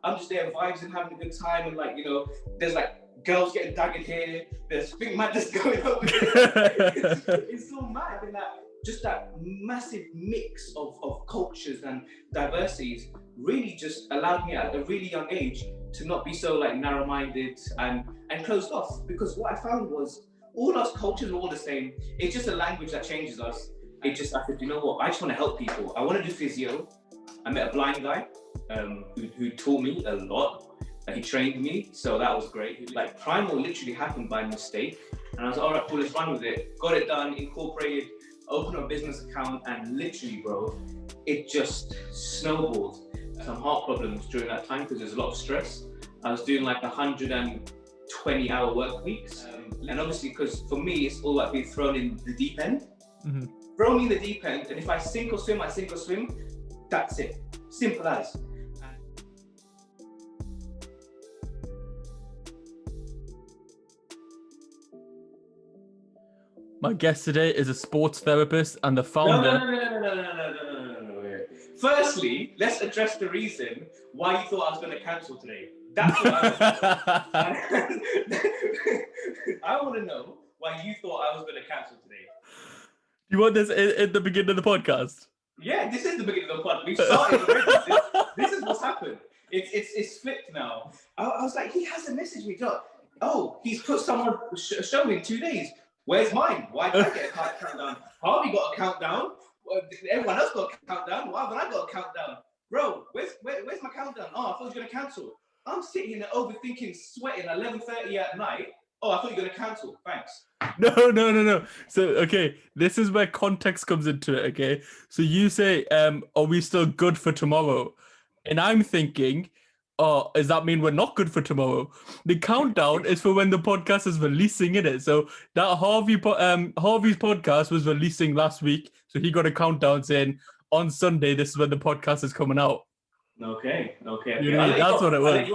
I'm just there vibes and having a good time, and like, you know, there's like girls getting daggered here, there's Think Madness going over there. It's so mad, and that just that massive mix of cultures and diversities really just allowed me at a really young age to not be so like narrow-minded and closed off. Because what I found was all our cultures are all the same. It's just a language that changes us. It just, I said, you know what? I just want to help people. I want to do physio. I met a blind guy who taught me a lot. He trained me, so that was great. Like Primal literally happened by mistake, and I was like, all right, cool, let's run with it. Got it done, incorporated, opened a business account, and literally, bro, it just snowballed. Some heart problems during that time because there's a lot of stress. I was doing like 120-hour work weeks, and obviously, because for me, it's all about being thrown in the deep end. Mm-hmm. Throw me in the deep end, and if I sink or swim, I sink or swim. That's it. Simple as. My guest today is a sports therapist and the founder. No. Firstly, let's address the reason why you thought I was going to cancel today. That's what I want to know why you thought I was going to cancel today. You want this at the beginning of the podcast? Yeah, this is the beginning of the podcast. We've started already. This is what's happened. It's flipped now. I was like, he hasn't messaged me. Oh, he's put someone show in 2 days. Where's mine? Why did I get a countdown? Harvey got a countdown. Everyone else got a countdown. Why haven't I got a countdown? Bro, where's my countdown? Oh, I thought you were going to cancel. I'm sitting here overthinking, sweating, 11:30 at night. Oh, I thought you were going to cancel. Thanks. No. So, okay, this is where context comes into it, okay? So you say, are we still good for tomorrow? And I'm thinking, oh, does that mean we're not good for tomorrow? The countdown is for when the podcast is releasing, innit? So that Harvey's podcast was releasing last week. So he got a countdown saying, on Sunday, this is when the podcast is coming out. Okay. You know, that's what it was.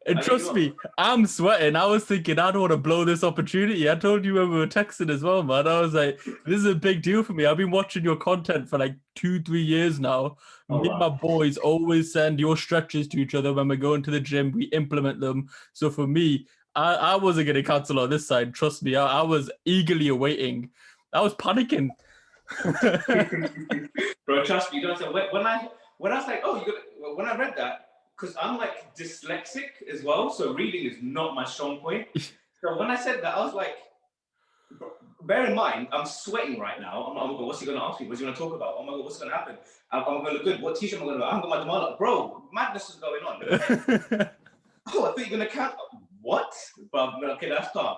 And trust me, I'm sweating. I was thinking, I don't want to blow this opportunity. I told you when we were texting as well, man. I was like, this is a big deal for me. I've been watching your content for like 2-3 years now. Me and my boys always send your stretches to each other when we're going to the gym. We implement them. So for me, I wasn't going to cancel on this side. Trust me, I was eagerly awaiting. I was panicking. Bro, trust me. You know what I'm saying? When I was like, when I read that, because I'm like dyslexic as well, so reading is not my strong point. So when I said that, I was like, bear in mind, I'm sweating right now. I'm like, oh my God, what's he going to ask me? What's he going to talk about? Oh my God, what's going to happen? Am I going to look good? What t-shirt am I going to wear? I haven't got my Jamal. Bro, madness is going on. Oh, I thought you were going to count. What? But okay, that's calm.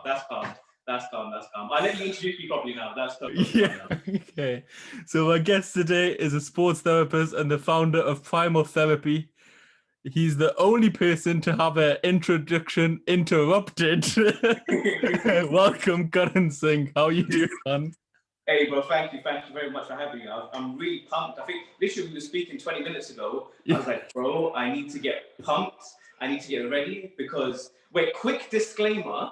I'll let you introduce me properly now. That's calm. Yeah. Okay. So my guest today is a sports therapist and the founder of Primal Therapy. He's the only person to have an introduction interrupted. Welcome, Karan Singh. How are you doing, man? Hey, bro, thank you very much for having me. I'm really pumped. I think literally we were speaking 20 minutes ago. I was like, bro, I need to get pumped. I need to get ready because, quick disclaimer.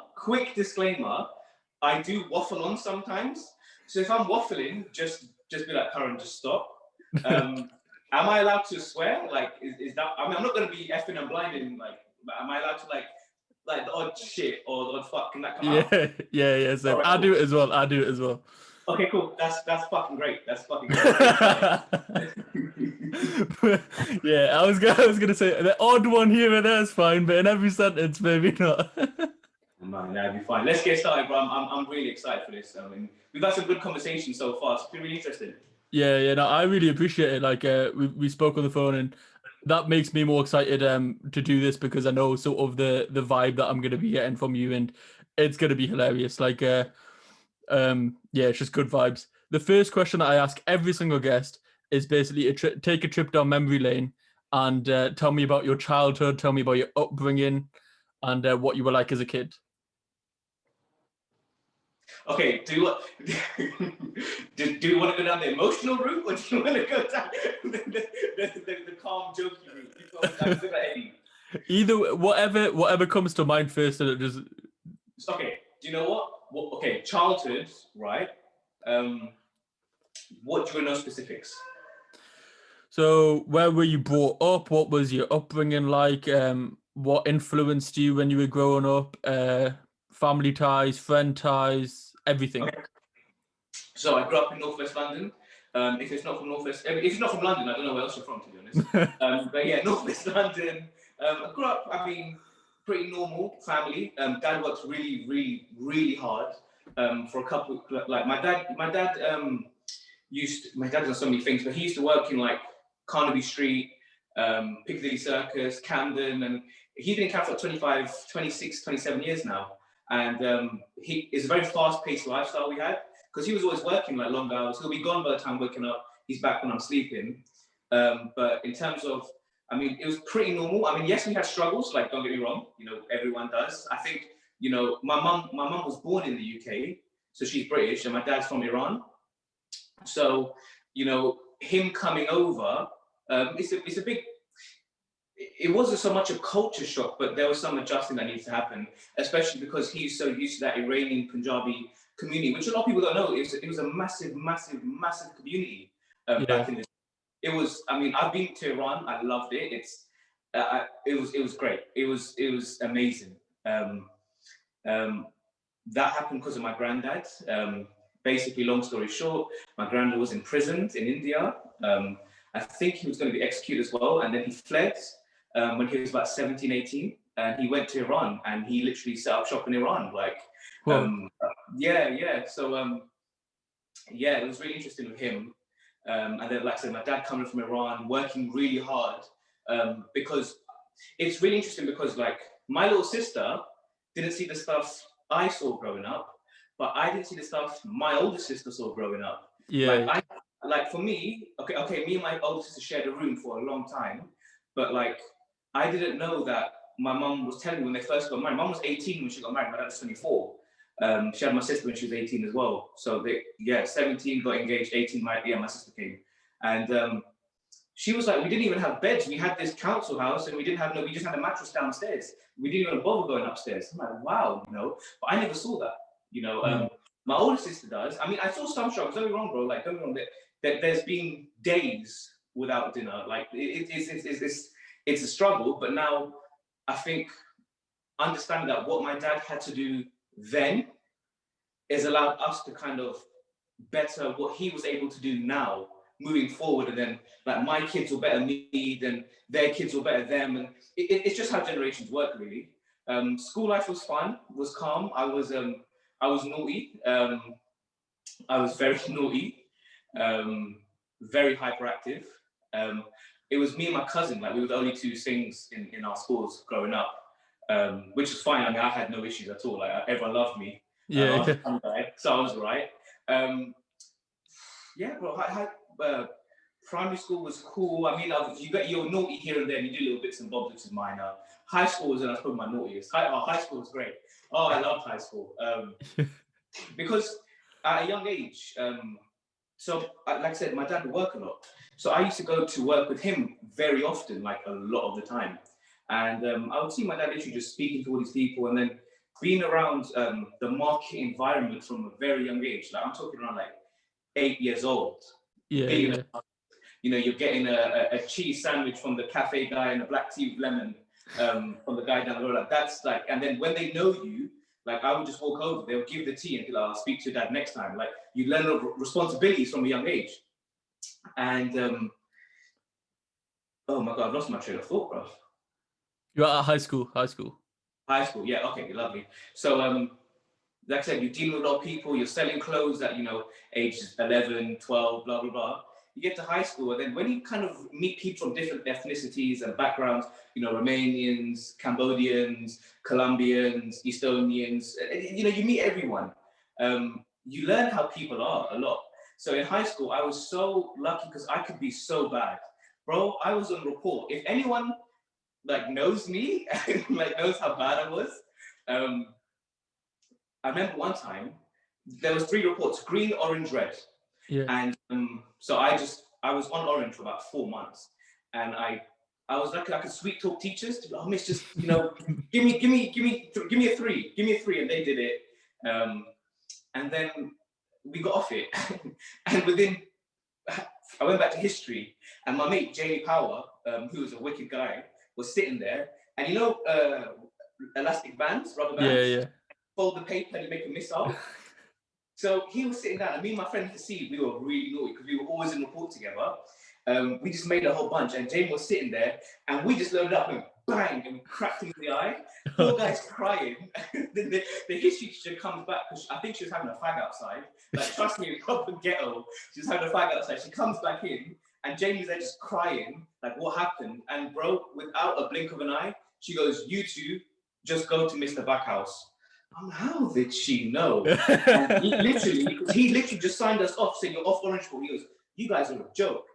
I do waffle on sometimes. So if I'm waffling, just be like, Karan, just stop. Am I allowed to swear? Like, is that? I mean, I'm not gonna be effing and blinding. Like, am I allowed to like the odd shit or the odd fuck? Can that come out? Yeah. So right, I do it as well. Okay, cool. That's fucking great. Yeah, I was gonna say the odd one here and there is fine, but in every sentence, maybe not. Man, that'd be fine. Let's get started, bro. I'm really excited for this. I mean, we've had some good conversations so far. It's been really interesting. Yeah. No, I really appreciate it. Like, we spoke on the phone, and that makes me more excited to do this because I know sort of the vibe that I'm gonna be getting from you, and it's gonna be hilarious. Like, yeah, it's just good vibes. The first question that I ask every single guest is basically take a trip down memory lane and tell me about your childhood, tell me about your upbringing, and what you were like as a kid. Okay, do you want to go down the emotional route, or do you want to go down the calm, jokey route? Either, whatever comes to mind first, and it just. Okay. Do you know what? Okay, childhood, right? What do you know specifics? So where were you brought up? What was your upbringing like? What influenced you when you were growing up? Family ties, friend ties, everything. Okay. So I grew up in Northwest London. If it's not from Northwest, if it's not from London, I don't know where else you're from, to be honest. But yeah, Northwest London. I grew up, I mean, pretty normal family. Dad works really, really, really hard. For a couple, like my dad my dad does so many things, but he used to work in like Carnaby Street, Piccadilly Circus, Camden, and he's been in Camden for 25, 26, 27 years now. And it's a very fast-paced lifestyle we had, because he was always working like long hours. He'll be gone by the time I'm waking up. He's back when I'm sleeping. But in terms of, I mean, it was pretty normal. I mean, yes, we had struggles. Like, don't get me wrong. You know, everyone does. I think, you know, my mum was born in the UK, so she's British, and my dad's from Iran. So, you know, him coming over, it's a big. It wasn't so much a culture shock, but there was some adjusting that needs to happen, especially because he's so used to that Iranian Punjabi community, which a lot of people don't know. It was a massive, massive, massive community back in the. It was. I mean, I've been to Iran. I loved it. It was great. It was amazing. That happened because of my granddad. Basically, long story short, my granddad was imprisoned in India. I think he was going to be executed as well, and then he fled when he was about 17, 18, and he went to Iran, and he literally set up shop in Iran. Like, yeah. So, yeah, it was really interesting with him. And then, like I said, my dad coming from Iran, working really hard, because it's really interesting because, like, my little sister didn't see the stuff I saw growing up, but I didn't see the stuff my older sister saw growing up. Yeah. Like for me, okay, me and my older sister shared a room for a long time, but like, I didn't know that my mum was telling me when they first got married. Mum was 18 when she got married, my dad was 24. She had my sister when she was 18 as well. So 17 got engaged, 18, my sister came. And she was like, we didn't even have beds. We had this council house and we just had a mattress downstairs. We didn't even bother going upstairs. I'm like, wow, you know, but I never saw that, you know. My older sister does. I mean, I saw some struggles, don't get me wrong, bro. Like, don't get me wrong, that there's been days without dinner. Like, it's a struggle, but now I think understanding that what my dad had to do then has allowed us to kind of better what he was able to do now moving forward, and then like my kids will better me, then their kids will better them, and it's just how generations work, really. School life was fun, was calm. I was naughty. I was very naughty, very hyperactive. It was me and my cousin, like we were the only two things in our schools growing up, which was fine. I mean, I had no issues at all. Like everyone loved me. I was a fun guy, so I was all right. Yeah, bro. Primary school was cool. I mean, you're naughty here and there. And you do little bits and bobs, which is minor. High school was when I was probably my naughtiest. High school was great. Oh, I loved high school because at a young age. So, like I said, my dad would work a lot. So I used to go to work with him very often, like a lot of the time. And I would see my dad literally just speaking to all these people, and then being around the market environment from a very young age. Like I'm talking around like 8 years old. Yeah. You know, you're getting a cheese sandwich from the cafe guy and a black tea with lemon from the guy down the road. Like that's like, and then when they know you, like I would just walk over, they would give the tea and be like, I'll speak to your dad next time. Like you learn responsibilities from a young age. And oh my God, I've lost my train of thought, bro. You're at high school. High school, yeah, okay, lovely. So like I said, you're dealing with a lot of people, you're selling clothes at, you know, ages 11, 12, blah, blah, blah. You get to high school, and then when you kind of meet people from different ethnicities and backgrounds, you know, Romanians, Cambodians, Colombians, Estonians, you know, you meet everyone. You learn how people are a lot. So in high school, I was so lucky because I could be so bad. Bro, I was on report. If anyone like knows me, like knows how bad I was, I remember one time there was 3 reports: green, orange, red. Yeah. And so I was on orange for about 4 months, and I was lucky I could sweet talk teachers to be like, oh, miss, just, you know, give me a 3, and they did it. And then we got off it, and within I went back to history, and my mate Jamie Power, who was a wicked guy, was sitting there, and you know, elastic bands, rubber bands. Yeah. Fold the paper and you make a missile. So he was sitting down, and me and my friend Haseeb, we were really naughty because we were always in report together. We just made a whole bunch, and Jamie was sitting there, and we just loaded up and bang, and we cracked him in the eye. Poor guy's crying. the history teacher comes back because I think she was having a fag outside. Like, trust me, proper ghetto. She was having a fag outside. She comes back in, and Jamie's there just crying, like, what happened? And bro, without a blink of an eye, she goes, "You two just go to Mr. Backhouse." How did she know? And he literally just signed us off, saying you're off orange ball. He goes, "You guys are a joke."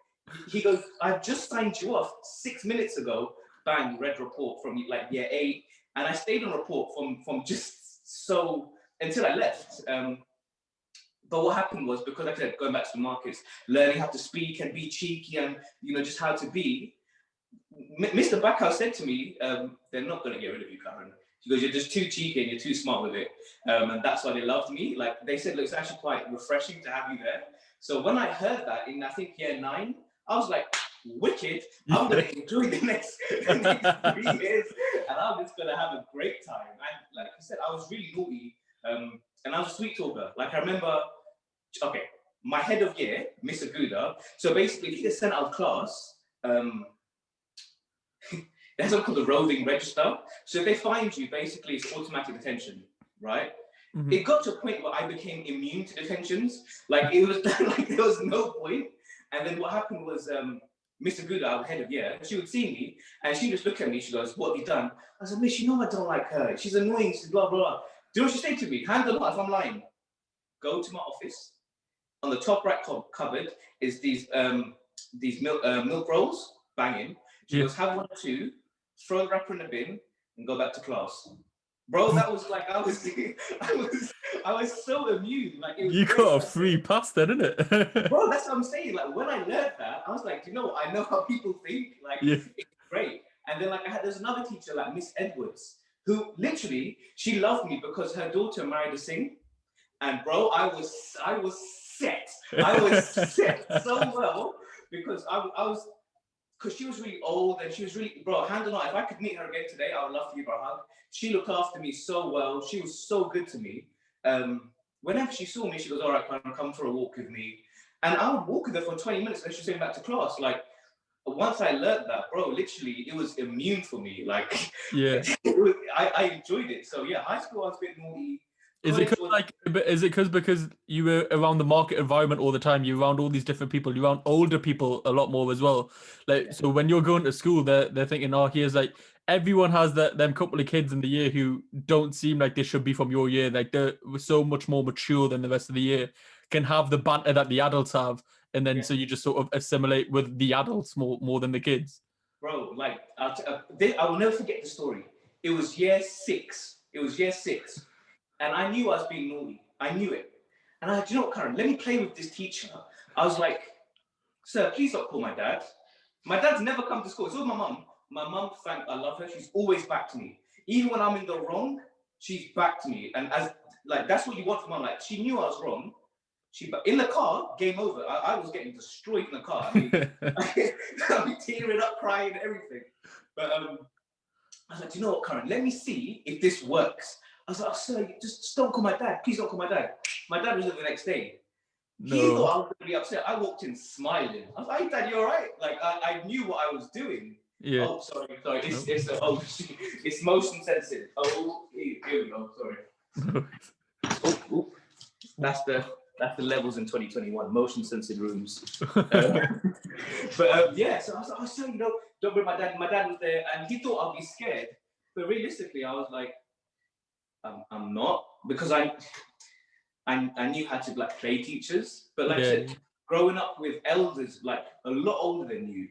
He goes, "I've just signed you off 6 minutes ago." Bang, red report from like year 8, and I stayed on report from just so until I left. But what happened was, because like I said, going back to the markets, learning how to speak and be cheeky, and just how to be. Mr. Backhouse said to me, "They're not going to get rid of you, Karen." He goes, "You're just too cheeky and you're too smart with it." And that's why they loved me. Like, they said, "Look, it's actually quite refreshing to have you there." So when I heard that in, I think, year 9, I was like, wicked. I'm going to enjoy the next 3 years, and I'm just going to have a great time. And like I said, I was really naughty, and I was a sweet talker. Like, I remember, okay, my head of year, Miss Aguda. So basically, if you get sent out of class, there's something called the roving register. So if they find you, basically it's automatic detention, right? Mm-hmm. It got to a point where I became immune to detentions. Like, it was like there was no point. And then what happened was, Mr. Gouda, our head of year, she would see me and she just look at me. She goes, "What have you done?" I said, "Miss, you know I don't like her. She's annoying. She's blah blah." Do you know what she said to me? Hand on heart, if I'm lying, go to my office. On the top right cupboard is these milk rolls, banging. She goes, "Have 1 or 2, throw the wrapper in the bin, and go back to class." Bro, that was like, I was so immune. Like, it was, you got a free pass then, isn't it? Bro, that's what I'm saying. Like, when I learned that, I was like, you know what? I know how people think. Like, it's great. And then, like, there's another teacher, like Miss Edwards, who literally, she loved me because her daughter married a Singh. And bro, I was set. I was set so well because because she was really old and she was really, bro, hand on heart, if I could meet her again today, I would love to give her a hug. She looked after me so well. She was so good to me. Whenever she saw me, she goes, "All right, come for a walk with me." And I would walk with her for 20 minutes and she's going back to class. Like, once I learned that, bro, literally, it was immune for me. Like, I enjoyed it. So yeah, high school I was a bit naughty. Is it because you were around the market environment all the time? You're around all these different people. You're around older people a lot more as well. Like, so when you're going to school, they're thinking, "Oh, here's like everyone has them couple of kids in the year who don't seem like they should be from your year. Like, they're so much more mature than the rest of the year, can have the banter that the adults have, and then so you just sort of assimilate with the adults more than the kids." Bro, like, I will never forget the story. It was year 6. And I knew I was being naughty. I knew it. And I, "Do you know what, Karen? Let me play with this teacher." I was like, "Sir, please don't call my dad." My dad's never come to school. It's all my mum. My mum, I love her. She's always backed me. Even when I'm in the wrong, she's backed me. And as, like, that's what you want from mum. Like, she knew I was wrong. In the car, game over. I was getting destroyed in the car. I mean, I'd be tearing up, crying, everything. But I was like, "Do you know what, Karen? Let me see if this works." I was like, "Oh, sir, just don't call my dad. Please don't call my dad." My dad was there the next day. No. He thought I was going to be upset. I walked in smiling. I was like, "Hey, Dad, you all right?" Like, I knew what I was doing. Yeah. Oh, sorry. It's motion sensitive. Oh, here we go. Sorry. That's the levels in 2021. Motion sensitive rooms. But yeah, so I was like, "Oh, sir, don't bring my dad." My dad was there, and he thought I'd be scared. But realistically, I was like, I'm not, because I knew how to, like, play teachers, but like I said, growing up with elders like a lot older than you,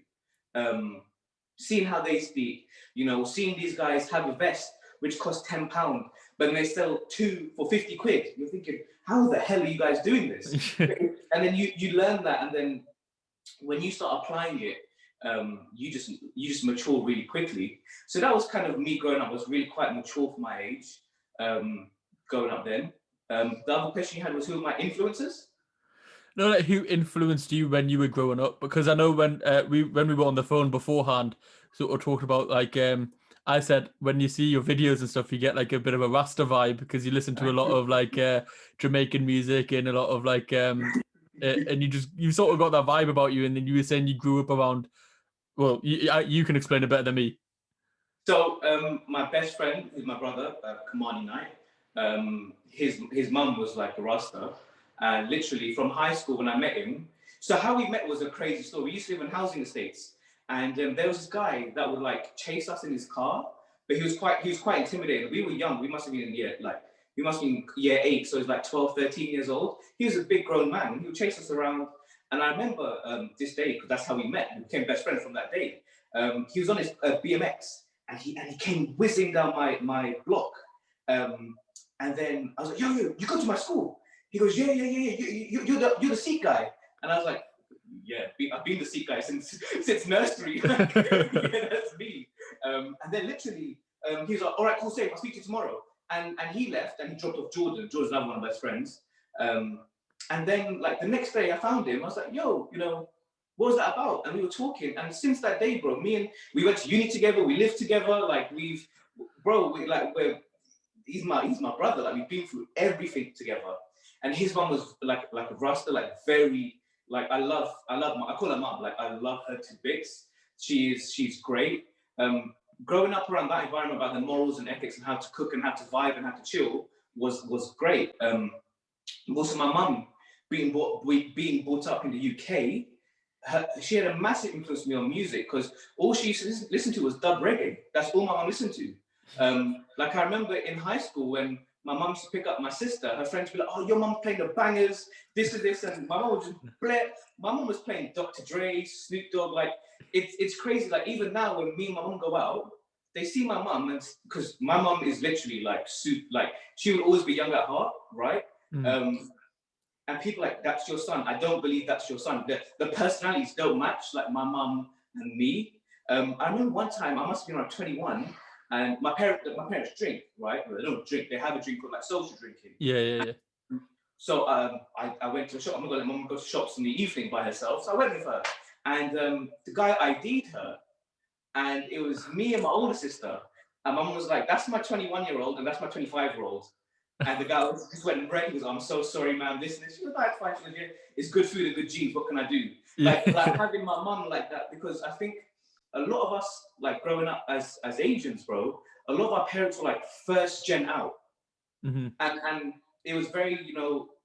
seeing how they speak, seeing these guys have a vest which costs £10, but they sell 2 for 50 quid. You're thinking, how the hell are you guys doing this? And then you learn that, and then when you start applying it, you just mature really quickly. So that was kind of me growing up. I was really quite mature for my age. Going up then. The other question you had was, who are my influencers? No, like, who influenced you when you were growing up? Because I know when we were on the phone beforehand, sort of talked about like I said when you see your videos and stuff, you get like a bit of a Rasta vibe because you listen to a lot of like Jamaican music and a lot of like and you sort of got that vibe about you. And then you were saying you grew up around. Well, you can explain it better than me. So my best friend is my brother, Kamani Knight. His mum was like a Rasta, and literally from high school when I met him. So how we met was a crazy story. We used to live in housing estates, and there was this guy that would like chase us in his car, but he was quite intimidating. We were young. We must have been in we must have been year 8, so he's like 12, 13 years old. He was a big grown man. He would chase us around, and I remember this day because that's how we met. We became best friends from that day. He was on his BMX. And he came whizzing down my block. And then I was like, yo, you go to my school? He goes, yeah. You're the Sikh guy. And I was like, yeah, I've been the Sikh guy since nursery. Yeah, that's me. And then literally, he was like, all right, cool, safe. I'll speak to you tomorrow. And he left and he dropped off Jordan. Jordan's now one of my best friends. And then like the next day I found him. I was like, yo, what was that about? And we were talking, and since that day, bro, we went to uni together, we lived together, like he's my brother, like we've been through everything together. And his mom was like a Rasta, like very, like I call her mom, like I love her to bits. She's great. Growing up around that environment about the morals and ethics and how to cook and how to vibe and how to chill was great. Also my mum being brought up in the UK, she had a massive influence on me on music because all she used to listen to was dub reggae. That's all my mum listened to. Like I remember in high school when my mum used to pick up my sister, her friends would be like, oh, your mum's playing the bangers, this and this, and my mum would just play. My mum was playing Dr. Dre, Snoop Dogg, like it's crazy. Like even now when me and my mum go out, they see my mum, and because my mum is literally like she will always be young at heart, right? And people like, that's your son. I don't believe that's your son. The personalities don't match, like my mum and me. I remember one time, I must have been around 21, and my parents drink, right? Well, they don't drink, they have a drink called like social drinking. Yeah. So I went to a shop. I'm not going to let mum go to shops in the evening by herself. So I went with her. And the guy ID'd her, and it was me and my older sister. And mum was like, that's my 21-year-old, and that's my 25-year-old. And the guy just went red. He was, I'm so sorry, man. This and this. She was like, fine. She goes, yeah, it's good food and good genes. What can I do? Like having my mum like that, because I think a lot of us, like growing up as Asians, bro, a lot of our parents were like first gen out. Mm-hmm. And it was very,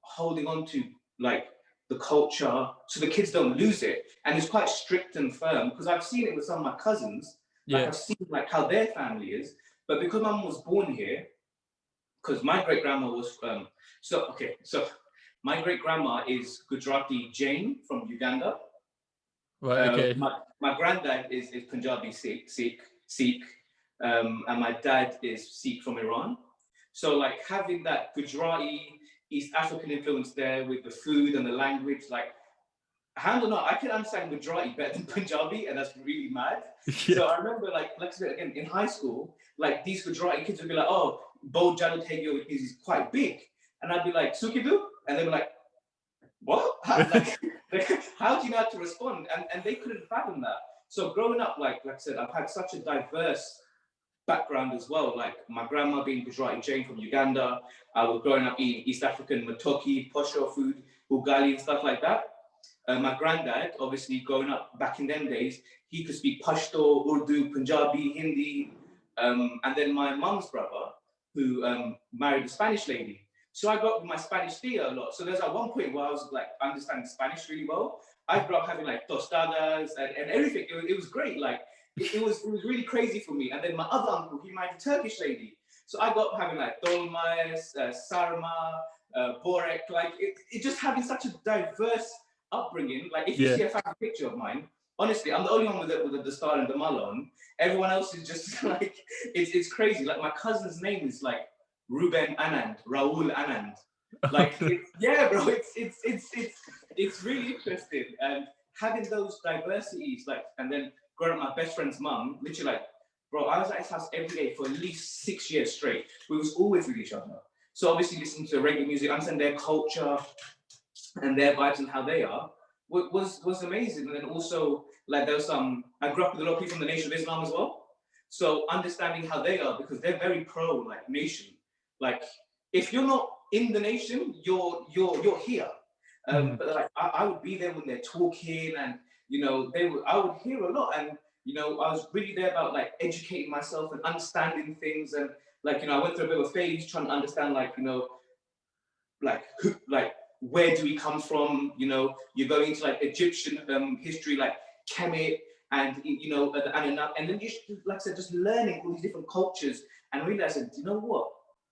holding on to like the culture so the kids don't lose it. And it's quite strict and firm because I've seen it with some of my cousins. Like I've seen like how their family is. But because my mum was born here, because my great grandma was so my great grandma is Gujarati Jain from Uganda. Right. Okay. My granddad is Punjabi Sikh, and my dad is Sikh from Iran. So like having that Gujarati East African influence there with the food and the language, like I don't know, I can understand Gujarati better than Punjabi, and that's really mad. Yeah. So I remember like I said again in high school, like these Gujarati kids would be like, oh, Bo Jalo Tegio, which means he's quite big. And I'd be like, Sukidu? And they'd be like, what? How do you know how to respond? And they couldn't fathom that. So growing up, like I said, I've had such a diverse background as well. Like my grandma being Gujarati Jain from Uganda. I was growing up eating East African matoki, posho food, ugali and stuff like that. My granddad, obviously growing up back in them days, he could speak Pashto, Urdu, Punjabi, Hindi. And then my mum's brother, who married a Spanish lady. So I grew up with my Spanish tia a lot. So there's at one point where I was like understanding Spanish really well. I grew up having like tostadas and everything. It was great. Like it was really crazy for me. And then my other uncle, he married a Turkish lady. So I got up having like dolmais, sarma, borek. Like it just having such a diverse upbringing. Like if you see a family picture of mine, honestly, I'm the only one with the star and the mull on. Everyone else is just like, it's crazy. Like my cousin's name is like Ruben Anand, Raul Anand. Like, yeah, bro, it's really interesting. And having those diversities, like, and then growing up my best friend's mum, literally like, bro, I was at his house every day for at least 6 years straight. We was always with each other. So obviously listening to reggae music, understand their culture, and their vibes and how they are was amazing. And then also, like, there was I grew up with a lot of people from the Nation of Islam as well. So understanding how they are, because they're very pro like nation. Like, if you're not in the nation, you're here. But like I would be there when they're talking, and I would hear a lot, and I was really there about like educating myself and understanding things, and like I went through a bit of a phase trying to understand like like who, like where do we come from? You're going into like Egyptian history, like Kemet, and and then just like I said, just learning all these different cultures, and realizing, you know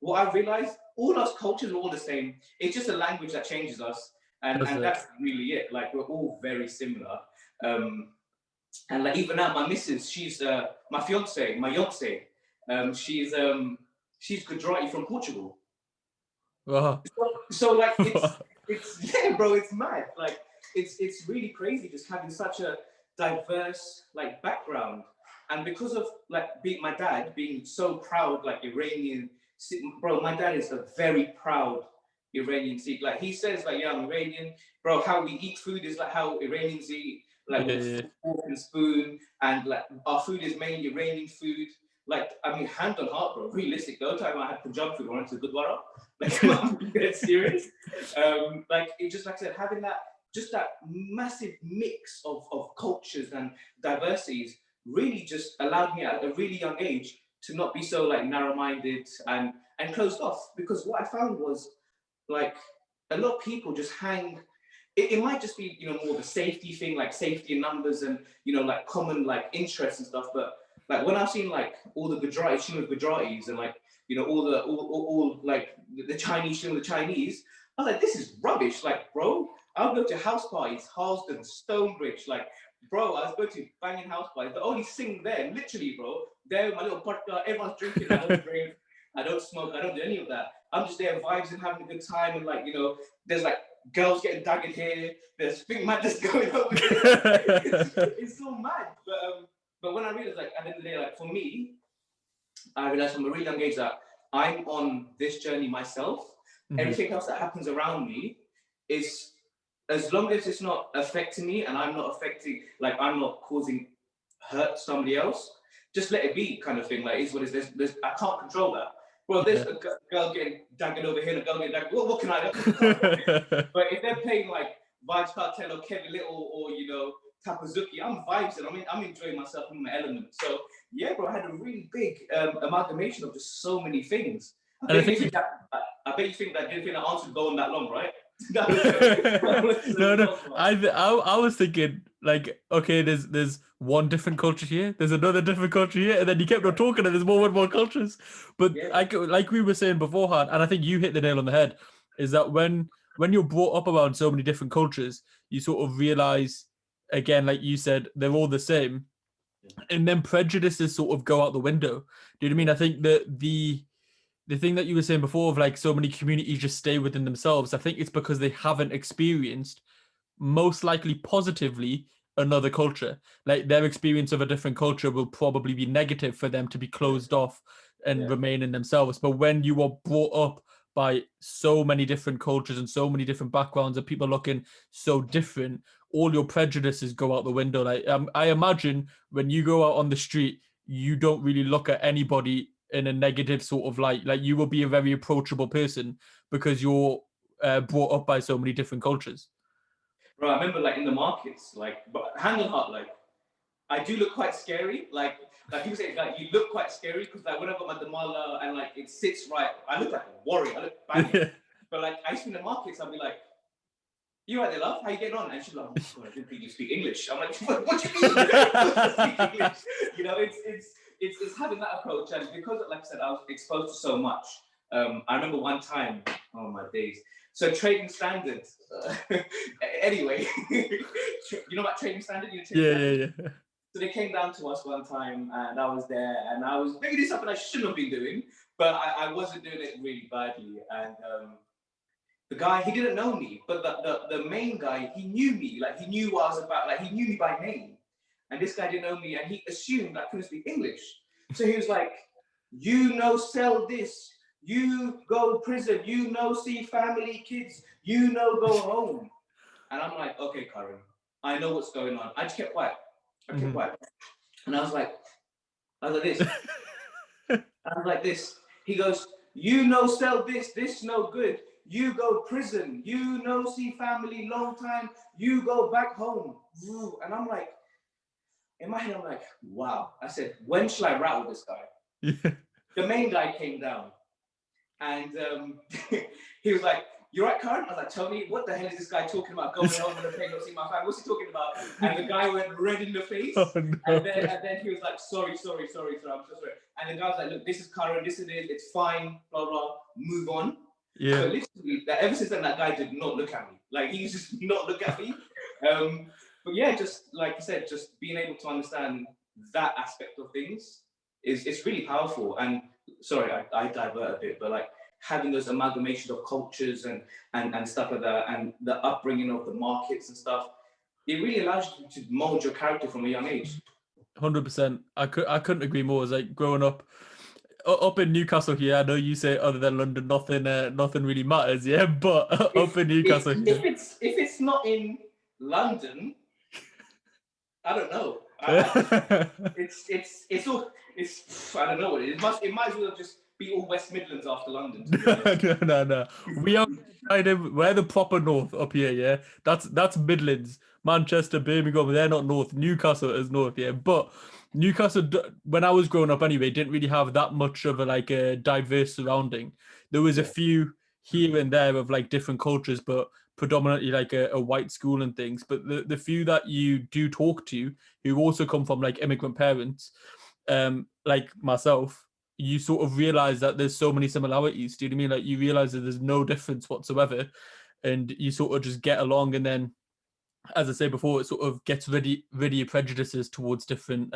what I realized, all us cultures are all the same. It's just a language that changes us, and that's really it. Like, we're all very similar. And like, even now, my missus, she's my fiance, she's Gujarati from Portugal. Wow. So like, it's yeah, bro, it's mad. Like, it's really crazy just having such a diverse like background, and because of like my dad being so proud, like Iranian, bro. My dad is a very proud Iranian Sikh. Like, he says like, yeah, I'm Iranian, bro. How we eat food is like how Iranians eat, like with a fork and spoon, and like our food is mainly Iranian food. Like, I mean, hand on heart, bro. Realistic. The only time I had Punjab food, I went to Gurdwara. Like, I'm dead serious. Like, it just, like I said, having that massive mix of cultures and diversities really just allowed me at a really young age to not be so like narrow-minded and closed off. Because what I found was, like, a lot of people just hang. It might just be more the safety thing, like safety in numbers, and like common like interests and stuff. But like, when I've seen like all the Gujaratis, and like all like the Chinese the Chinese, I was like, this is rubbish. Like, bro, I'll go to house parties, Harlesden, Stonebridge, like, bro, I was going to banging house parties. The only thing there, literally, bro, there with my little podcast, everyone's drinking. I don't drink, I don't smoke, I don't do any of that. I'm just there vibes and having a good time, and like, there's like girls getting dug in here, there's thing madness going on. It's so mad. But when I realized, like, at the end of the day, like, for me, I realized from a really young age that I'm on this journey myself. Everything else that happens around me is, as long as it's not affecting me and I'm not affecting, like, I'm not causing hurt to somebody else, just let it be, kind of thing. Like, it's what it is. I can't control that. Well, there's a girl getting dagged over here and a girl getting dagged. Well, what can I do? But if they're playing like Vibes Cartel or Kevin Little or Tapazuki, I'm vibes, and I'm enjoying myself in my element. So yeah, bro, I had a really big amalgamation of just so many things. I bet you think that I didn't think the answer would go on that long, right? No. I was thinking, like, okay, there's one different culture here, there's another different culture here, and then you kept on talking, and there's more and more cultures. But like we were saying beforehand, and I think you hit the nail on the head, is that when you're brought up around so many different cultures, you sort of realize, again, like you said, they're all the same, and then prejudices sort of go out the window. Do you know what I mean? I think that the thing that you were saying before of like so many communities just stay within themselves, I think it's because they haven't experienced, most likely positively, another culture. Like, their experience of a different culture will probably be negative for them to be closed off and remain in themselves. But when you are brought up by so many different cultures and so many different backgrounds and people looking so different, all your prejudices go out the window. Like, I imagine when you go out on the street, you don't really look at anybody in a negative sort of light. Like, you will be a very approachable person because you're brought up by so many different cultures. Bro, I remember like in the markets, like, but hand on heart, like, I do look quite scary. Like people say, like, you look quite scary because like when I got my damala and like it sits right, I look like a warrior. I look banging. But like, I used to be in the markets, I'd be like, "You right there, love? How you getting on?" And she's like, "Oh God, I didn't think you speak English." I'm like, "What do you mean? Speak English?" It's having that approach, and because, like I said, I was exposed to so much. I remember one time, oh my days. So Trading Standards. Anyway, you know about Trading Standard? Yeah. So they came down to us one time, and I was there, and I was maybe doing something I shouldn't have been doing, but I wasn't doing it really badly. And the guy, he didn't know me, but the main guy, he knew me. Like, he knew what I was about. Like, he knew me by name. And this guy didn't know me, and he assumed I couldn't speak English. So he was like, sell this you go prison, you know, see family, kids, you know, go home. And I'm like, okay, Karan, I know what's going on. I just kept quiet. I kept quiet. And I was like this. I was like this. He goes, you know, sell this no good. You go prison, you know, see family, long time, you go back home. And I'm like, in my head, I'm like, wow. I said, when shall I rattle this guy? Yeah. The main guy came down and he was like, you're right, Karan? I was like, tell me, what the hell is this guy talking about? Going home on the plane, not seeing my family. What's he talking about? And the guy went red in the face. Oh, no. And then he was like, sorry, I'm so sorry. And the guy was like, look, this is Karan, this is it, it's fine, blah, blah, move on. Yeah. So literally, ever since then, that guy did not look at me. Like, he just not look at me. But yeah, just like you said, just being able to understand that aspect of things it's really powerful. And sorry, I divert a bit, but like having those amalgamations of cultures and stuff like that, and the upbringing of the markets and stuff, it really allows you to mold your character from a young age. 100%. I couldn't agree more. It's like growing up in Newcastle here. I know you say other than London, nothing really matters. Yeah, but up in Newcastle if it's not in London, I don't know. It's all. I don't know what it is. It might as well just be all West Midlands after London. To be honest. No. We're the proper north up here. Yeah, that's Midlands. Manchester, Birmingham, they're not north. Newcastle is north. Yeah, but Newcastle, when I was growing up anyway, didn't really have that much of a diverse surrounding. There was a few here and there of like different cultures, but predominantly like a white school and things. But the few that you do talk to who also come from like immigrant parents, like myself, you sort of realize that there's so many similarities. Do you know what I mean? Like you realize that there's no difference whatsoever, and you sort of just get along. And then, as I say before, it sort of gets rid of your prejudices towards different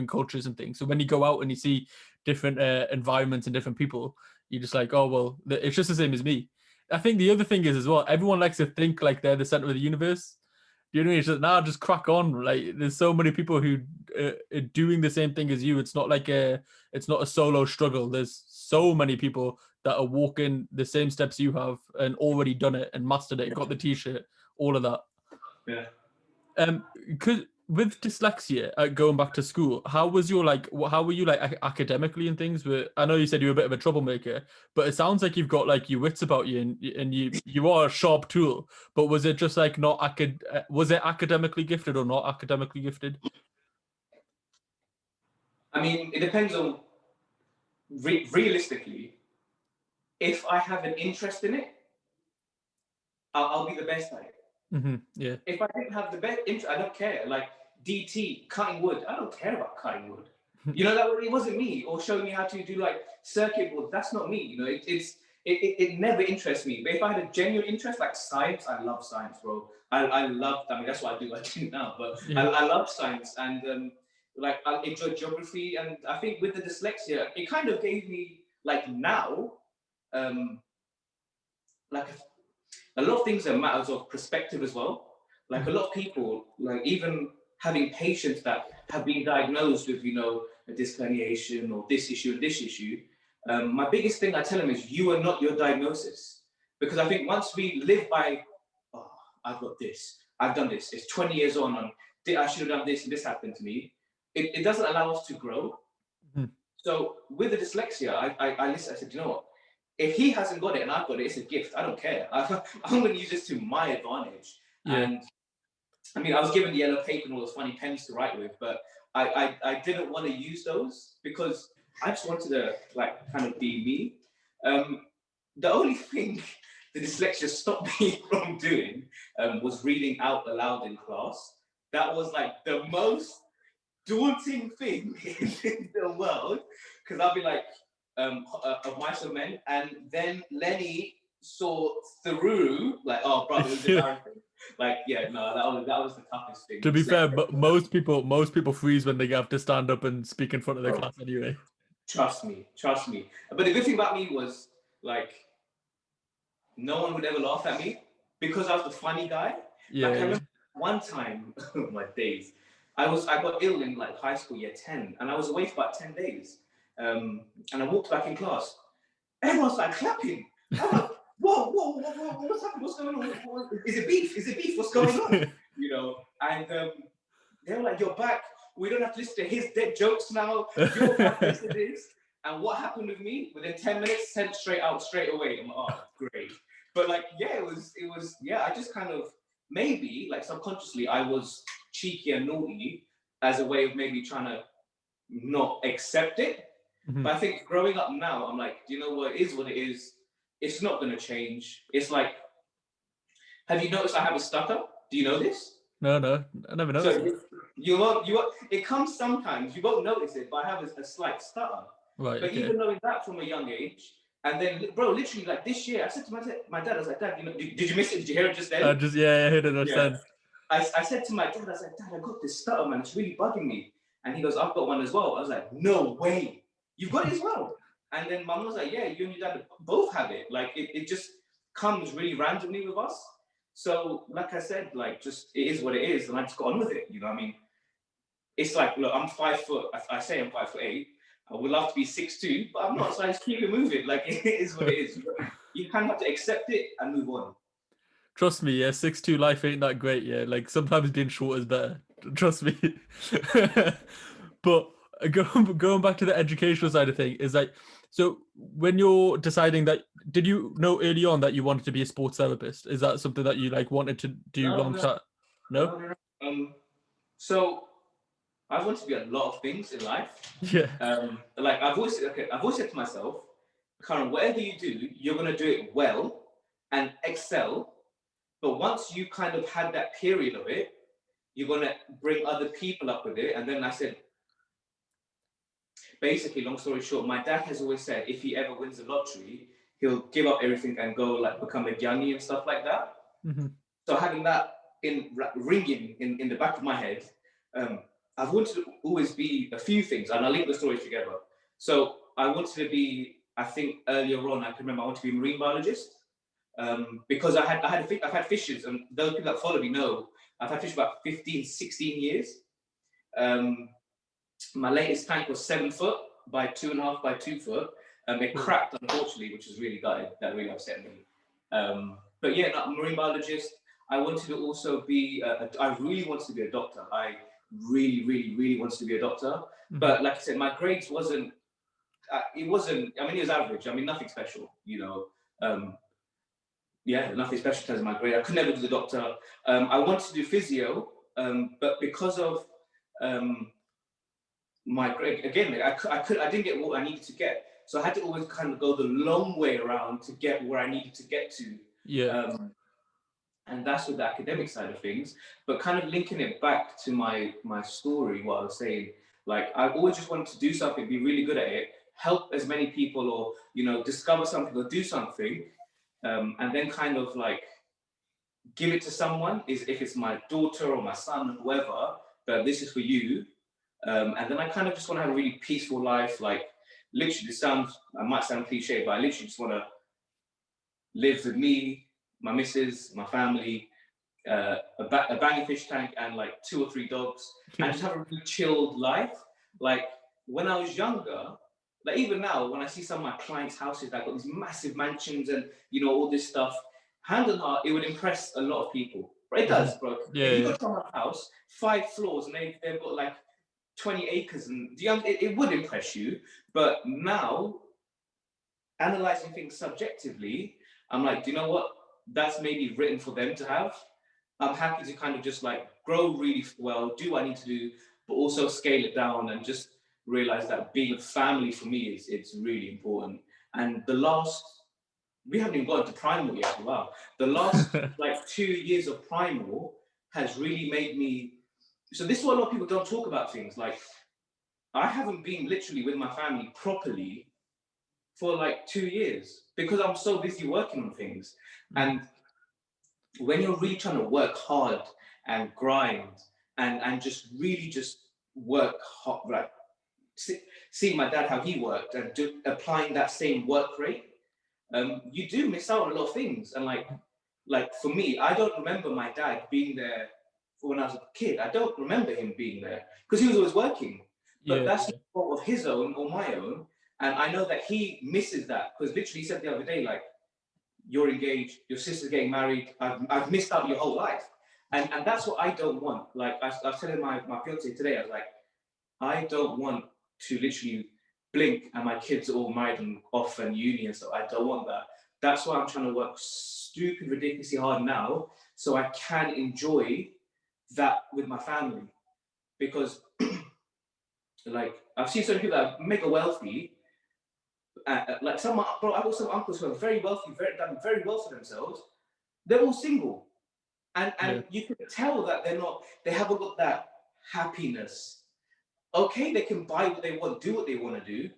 cultures and things. So when you go out and you see different environments and different people, you're just like, oh well, it's just the same as me. I think the other thing is as well, everyone likes to think like they're the center of the universe. Do you know what I mean? It's just, nah, just crack on. Like there's so many people who are doing the same thing as you. It's not it's not a solo struggle. There's so many people that are walking the same steps you have and already done it and mastered it, got the t-shirt, all of that. Yeah. With dyslexia, going back to school, how were you academically and things? I know you said you were a bit of a troublemaker, but it sounds like you've got like your wits about you and you are a sharp tool. But was it just like was it academically gifted or not academically gifted? I mean, it depends on realistically. If I have an interest in it, I'll be the best at it. Mm-hmm. Yeah. If I didn't have the best interest, I don't care. Like DT, cutting wood, I don't care about cutting wood. You know, that it wasn't me. Or showing me how to do like circuit boards, that's not me. You know, it never interests me. But if I had a genuine interest, like science, I love science, bro. I love. I mean, that's what I do it now. But yeah. I love science, and like I enjoy geography. And I think with the dyslexia, it kind of gave me like now, like a lot of things are matters of perspective as well. Like a lot of people, like even having patients that have been diagnosed with, you know, a disc herniation or this issue and this issue. My biggest thing I tell them is you are not your diagnosis. Because I think once we live by, oh, I've got this, I've done this, it's 20 years on, I should have done this and this happened to me. It doesn't allow us to grow. Mm-hmm. So with the dyslexia, I listened, I said, you know what? If he hasn't got it and I've got it, it's a gift. I don't care. I'm going to use this to my advantage. Yeah. And I mean, I was given the yellow paper and all those funny pens to write with, but I didn't want to use those because I just wanted to like kind of be me. The only thing the dyslexia stopped me from doing was reading out aloud in class. That was like the most daunting thing in the world because I'll be like, of Mice and Men, and then Lenny saw through, like, oh, brother, it was embarrassing. Like, yeah, no, that was the toughest thing. To be fair, but most people freeze when they have to stand up and speak in front of their class anyway. Trust me. But the good thing about me was, like, no one would ever laugh at me because I was the funny guy. Yeah. Like, I remember one time, my days, I got ill in like high school, year 10, and I was away for about 10 days. And I walked back in class, Everyone's like clapping. I'm like, whoa, what's happening? What's going on? Is it beef? Is it beef? What's going on? You know, and they were like, you're back. We don't have to listen to his dead jokes now. You're back, listen to this. And what happened with me? Within 10 minutes, sent straight out, straight away. I'm like, oh, great. But like, yeah, it was, yeah, I just kind of, maybe, like subconsciously, I was cheeky and naughty as a way of maybe trying to not accept it. Mm-hmm. But I think growing up now, I'm like, you know what, it is what it is. It's not going to change. It's like, have you noticed I have a stutter? Do you know this? No, I never noticed it. You won't, it comes sometimes, you won't notice it, but I have a slight stutter. Right, but even knowing that from a young age, and then, bro, literally, like this year, I said to my dad, I was like, Dad, you know, did you miss it? Did you hear it just then? I heard it. Yeah. I said to my dad, I was like, Dad, I got this stutter, man. It's really bugging me. And he goes, I've got one as well. I was like, no way. You've got it as well. And then Mum was like, yeah, you and your dad both have it. Like, it just comes really randomly with us. So, like I said, like, just, it is what it is. And I just got on with it. You know what I mean? It's like, look, I'm 5 foot. I say I'm 5'8". I would love to be 6'2", but I'm not, so I just keep it moving. Like, it is what it is. You kind of have to accept it and move on. Trust me, yeah, 6'2" life ain't that great, yeah. Like, sometimes being short is better. Trust me. But going back to the educational side of things, is like, so when you're deciding that, did you know early on that you wanted to be a sports therapist? Is that something that you like wanted to do alongside? No? So I want to be a lot of things in life. Yeah. Like I've always said to myself, Karan, whatever you do, you're gonna do it well and excel. But once you kind of had that period of it, you're gonna bring other people up with it. And then I said, basically, long story short, my dad has always said if he ever wins the lottery, he'll give up everything and go like become a Gyanni and stuff like that. Mm-hmm. So having that ringing in the back of my head, I've wanted to always be a few things, and I'll link the stories together. So I wanted to be, I think earlier on, I can remember I wanted to be a marine biologist because I've had fishes, and those people that follow me know I've had fish about 15, 16 years. My latest tank was 7 foot by 2.5 by 2 foot. It cracked, unfortunately, which is really gutted. That really upset me. But yeah, no, marine biologist. I wanted to also be, I really wanted to be a doctor. I really wanted to be a doctor. Mm-hmm. But like I said, my grades wasn't, it was average. I mean, nothing special, you know. Yeah, nothing special in terms of my grade. I could never do the doctor. I wanted to do physio, but because of my grade, again, I didn't get what I needed to get. So I had to always kind of go the long way around to get where I needed to get to. Yeah. And that's with the academic side of things. But kind of linking it back to my story, what I was saying, like I always just wanted to do something, be really good at it, help as many people, or you know, discover something or do something, and then kind of like give it to someone. If it's my daughter or my son or whoever, but this is for you. And then I kind of just want to have a really peaceful life. Like literally, I might sound cliche, but I literally just want to live with me, my missus, my family, a banging fish tank, and like 2 or 3 dogs, and just have a really chilled life. Like when I was younger, like even now, when I see some of my clients' houses that got these massive mansions and you know all this stuff, hand on heart, it would impress a lot of people. But it does, bro. Yeah, if you go to someone's house, 5 floors, and they've got like 20 acres, and it would impress you. But now, analyzing things subjectively, I'm like, do you know what? That's maybe written for them to have. I'm happy to kind of just like grow really well, do what I need to do, but also scale it down and just realize that being a family for me it's really important. And we haven't even got into Primal yet. Wow. The last like 2 years of Primal has really made me, so this is what a lot of people don't talk about things. Like I haven't been literally with my family properly for like 2 years because I'm so busy working on things. And when you're really trying to work hard and grind and just really just work hard, like seeing my dad how he worked and applying that same work rate, you do miss out on a lot of things. And like for me, I don't remember my dad being there for when I was a kid. I don't remember him being there because he was always working. But that's not fault of his own or my own. And I know that he misses that, because literally he said the other day, like, you're engaged, your sister's getting married, I've missed out your whole life. And that's what I don't want. Like, I was telling my fiance today, I was like, I don't want to literally blink and my kids are all married and off and uni and stuff. I don't want that. That's why I'm trying to work stupid, ridiculously hard now, so I can enjoy that with my family. Because, like, I've seen some people that are mega wealthy, like some, bro, I've got some uncles who are very wealthy, done very well for themselves. They're all single, and you can tell that they haven't got that happiness. Okay, they can buy what they want, do what they want to do,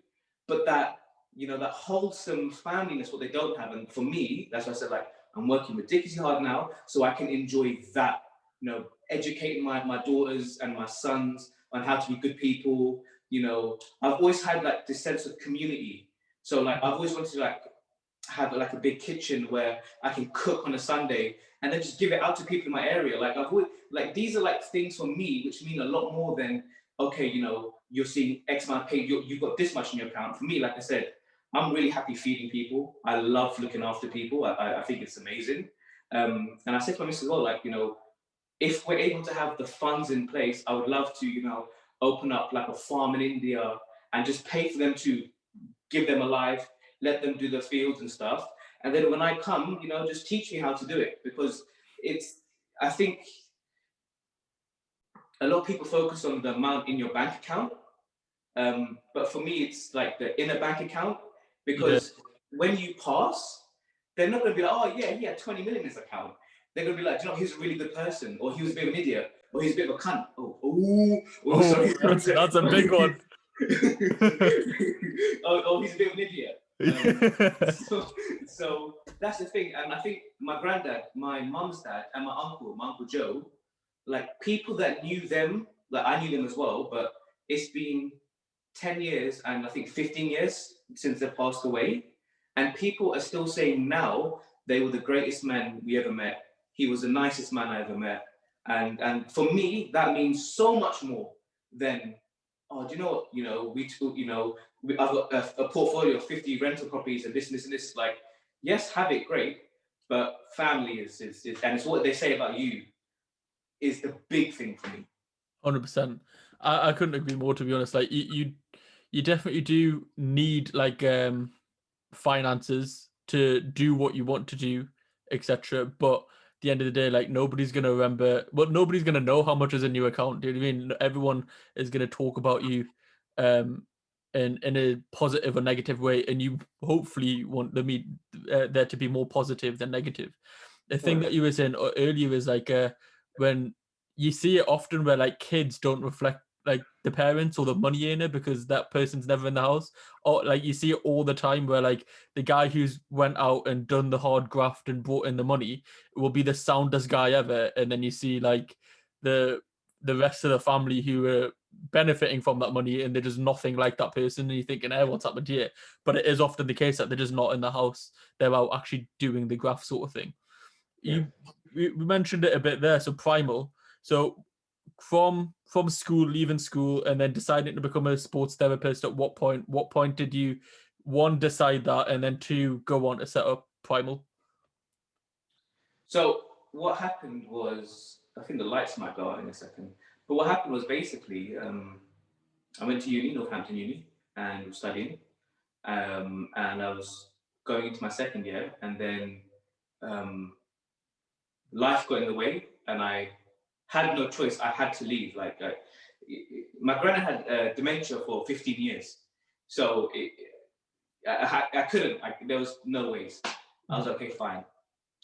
but that, that wholesome familyness, what they don't have. And for me, that's why I said, like, I'm working ridiculously hard now so I can enjoy that, educating my daughters and my sons on how to be good people. I've always had like this sense of community. So like, I've always wanted to like have like a big kitchen where I can cook on a Sunday and then just give it out to people in my area. Like, I've always, like, these are like things for me which mean a lot more than, okay, you're seeing X amount of pay, you've got this much in your account. For me, like I said, I'm really happy feeding people. I love looking after people. I think it's amazing. And I said to my missus as well, like, if we're able to have the funds in place, I would love to, open up like a farm in India and just pay for them to give them a life, let them do the fields and stuff. And then when I come, just teach me how to do it. Because I think a lot of people focus on the amount in your bank account. But for me, it's like the inner bank account, because when you pass, they're not going to be like, oh yeah, he had 20 million in his account. They're going to be like, he's a really good person, or he was a bit of an idiot, or he's a bit of a cunt. Sorry. That's a big one. oh, he's a bit of an idiot. So that's the thing. And I think my granddad, my mum's dad, and my Uncle Joe, like, people that knew them, like, I knew them as well, but it's been 10 years and I think 15 years since they passed away. And people are still saying now they were the greatest man we ever met. He was the nicest man I ever met. And for me, that means so much more than, oh, do you know what, I've got a portfolio of 50 rental properties and this and this and this. Like, yes, have it, great. But family is and it's what they say about you is the big thing for me. 100%. I couldn't agree more, to be honest. Like, you definitely do need like finances to do what you want to do, etc. But at the end of the day, like, nobody's gonna remember, but nobody's gonna know how much is in your account. Do you know what I mean? Everyone is gonna talk about you in a positive or negative way, and you hopefully want there to be more positive than negative. The thing that you were saying earlier is like when you see it often where like kids don't reflect like the parents or the money earner because that person's never in the house, or like you see it all the time where like the guy who's went out and done the hard graft and brought in the money will be the soundest guy ever, and then you see like the rest of the family who are benefiting from that money and they're just nothing like that person, and you're thinking, hey, what's happened here? But it is often the case that they're just not in the house, they're out actually doing the graft sort of thing. We mentioned it a bit there. So Primal, so from school, leaving school and then deciding to become a sports therapist, at what point did you, one, decide that, and then two, go on to set up Primal? So what happened was, I think the lights might go out in a second, but what happened was basically I went to uni, Northampton Uni, and was studying, and I was going into my second year, and then life got in the way, and I had no choice. I had to leave. My granddad had dementia for 15 years, so I couldn't. There was no ways. I was like, okay, fine.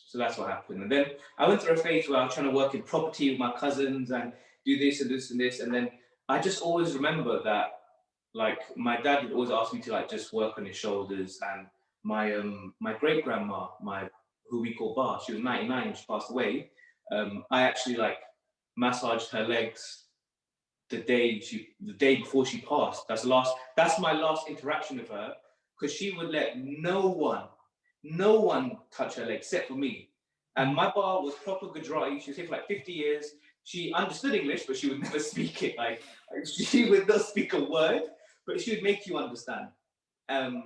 So that's what happened. And then I went through a phase where I was trying to work in property with my cousins and do this and this and this. And then I just always remember that, like, my dad would always ask me to like just work on his shoulders. And my great grandma, who we call Bar, she was 99 when she passed away. I actually like massaged her legs the day before she passed. That's my last interaction with her, because she would let no one touch her legs except for me. And my bar was proper Gujarati. She was here for like 50 years. She understood English, but she would never speak it. Like, she would not speak a word, but she would make you understand. And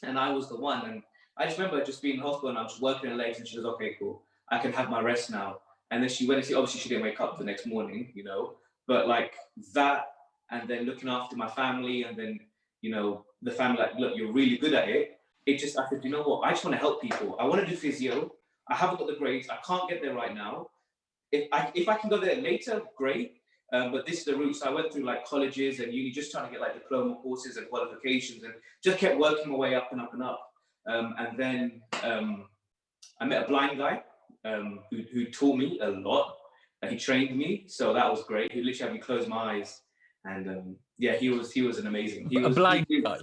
I was the one. And I just remember just being in hospital and I was just working her legs, and she goes, okay, cool, I can have my rest now. And then she went and see, obviously she didn't wake up the next morning, you know, but like that, and then looking after my family, and then, you know, the family, like, look, you're really good at it. It just, I said, you know what, I just want to help people. I want to do physio. I haven't got the grades. I can't get there right now. If I can go there later, great. But this is the route. So I went through like colleges and uni, just trying to get like diploma courses and qualifications, and just kept working my way up and up and up. And then I met a blind guy who taught me a lot. He trained me, so that was great. He literally had me close my eyes, and yeah, he was an amazing. He was a blind guy.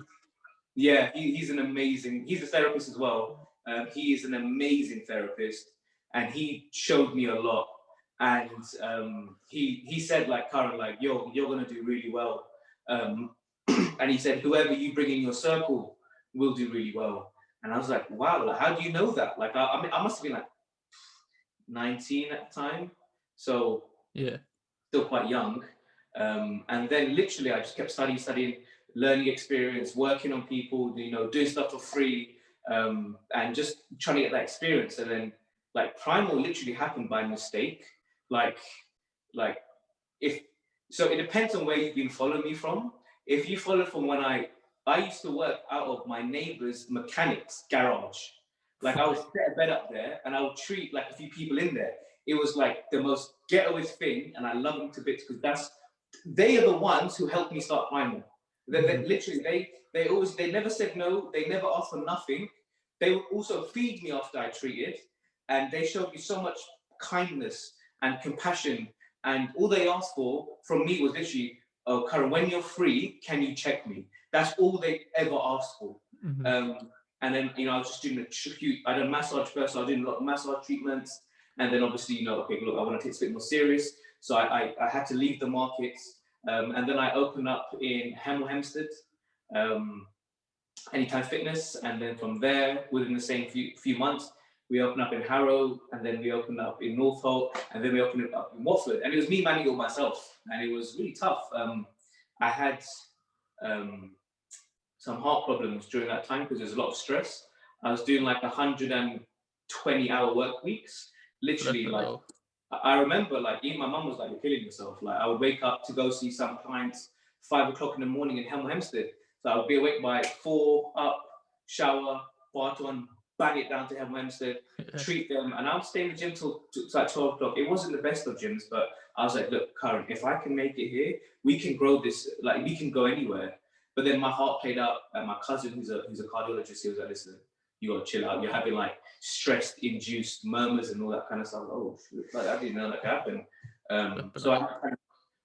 Yeah, he's an amazing. He's a therapist as well. He is an amazing therapist, and he showed me a lot. And he said, like, Karan, like, you're gonna do really well. And he said, whoever you bring in your circle will do really well. And I was like, wow, like, how do you know that? Like, I mean, I must have been like 19 at the time, so yeah, still quite young. And then literally, I just kept studying, learning experience, working on people, you know, doing stuff for free, and just trying to get that experience. And then, like, Primal literally happened by mistake. Like if so, it depends on where you've been following me from. If you follow from when I used to work out of my neighbor's mechanic's garage. Like, I would set a bed up there and I would treat like a few people in there. It was like the most ghettoest thing, and I love them to bits because they are the ones who helped me start Primal. Literally, they never said no, they never asked for nothing. They would also feed me after I treated, and they showed me so much kindness and compassion. And all they asked for from me was literally, oh, Karan, when you're free, can you check me? That's all they ever asked for. And then, you know, I was just doing I did a massage first, so I was doing a lot of massage treatments. And then obviously, you know, okay, look, I want to take this a bit more serious. So I had to leave the markets. And then I opened up in Hemel Hempstead, Anytime Fitness. And then from there, within the same few months, we opened up in Harrow, and then we opened up in Norfolk, and then we opened it up in Watford. And it was me managing it all myself, and it was really tough. I had some heart problems during that time because there's a lot of stress. I was doing like 120-hour work weeks, literally. Like, I remember, like, even my mum was like, "You're killing yourself." Like, I would wake up to go see some clients 5 o'clock in the morning in Hemel Hempstead. So I would be awake by 4, up, shower, bath on, bang it down to Hemel Hempstead, treat them, and I would stay in the gym till like 12 o'clock. It wasn't the best of gyms, but I was like, look, Karan, if I can make it here, we can grow this. Like, we can go anywhere. But then my heart played up, and my cousin, who's a cardiologist, he was like, listen, you gotta chill out. You're having like stress-induced murmurs and all that kind of stuff. Oh, like, I didn't know that could happen. So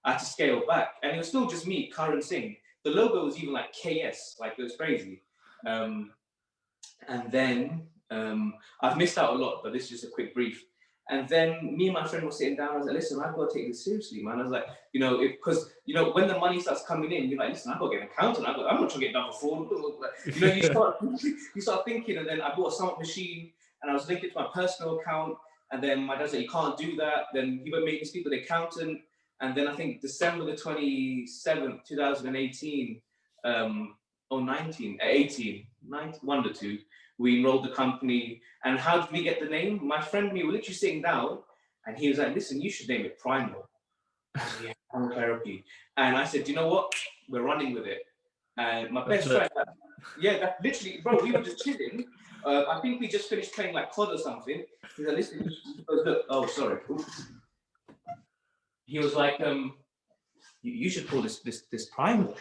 I had to scale back, and it was still just me, Karan Singh. The logo was even like KS, like, it was crazy. And then I've missed out a lot, but this is just a quick brief. And then me and my friend were sitting down. I was like, listen, I've got to take this seriously, man. I was like, you know, because, you know, when the money starts coming in, you're like, listen, I've got to get an accountant. I'm not trying to get done for fraud. You know, you start thinking. And then I bought a sum machine, and I was linking it to my personal account. And then my dad said, you can't do that. Then he went, make me speak with the accountant. And then I think December the 27th, 2018, or 18, one of the two, we enrolled the company. And how did we get the name? My friend and me were literally sitting down, and he was like, listen, you should name it Primal. Yeah, Primal Therapy. And I said, you know what? We're running with it. And my best friend, that literally, bro, we were just chilling. I think we just finished playing like COD or something. He's like, listen, he goes, look, oh, sorry. He was like, you should call this Primal.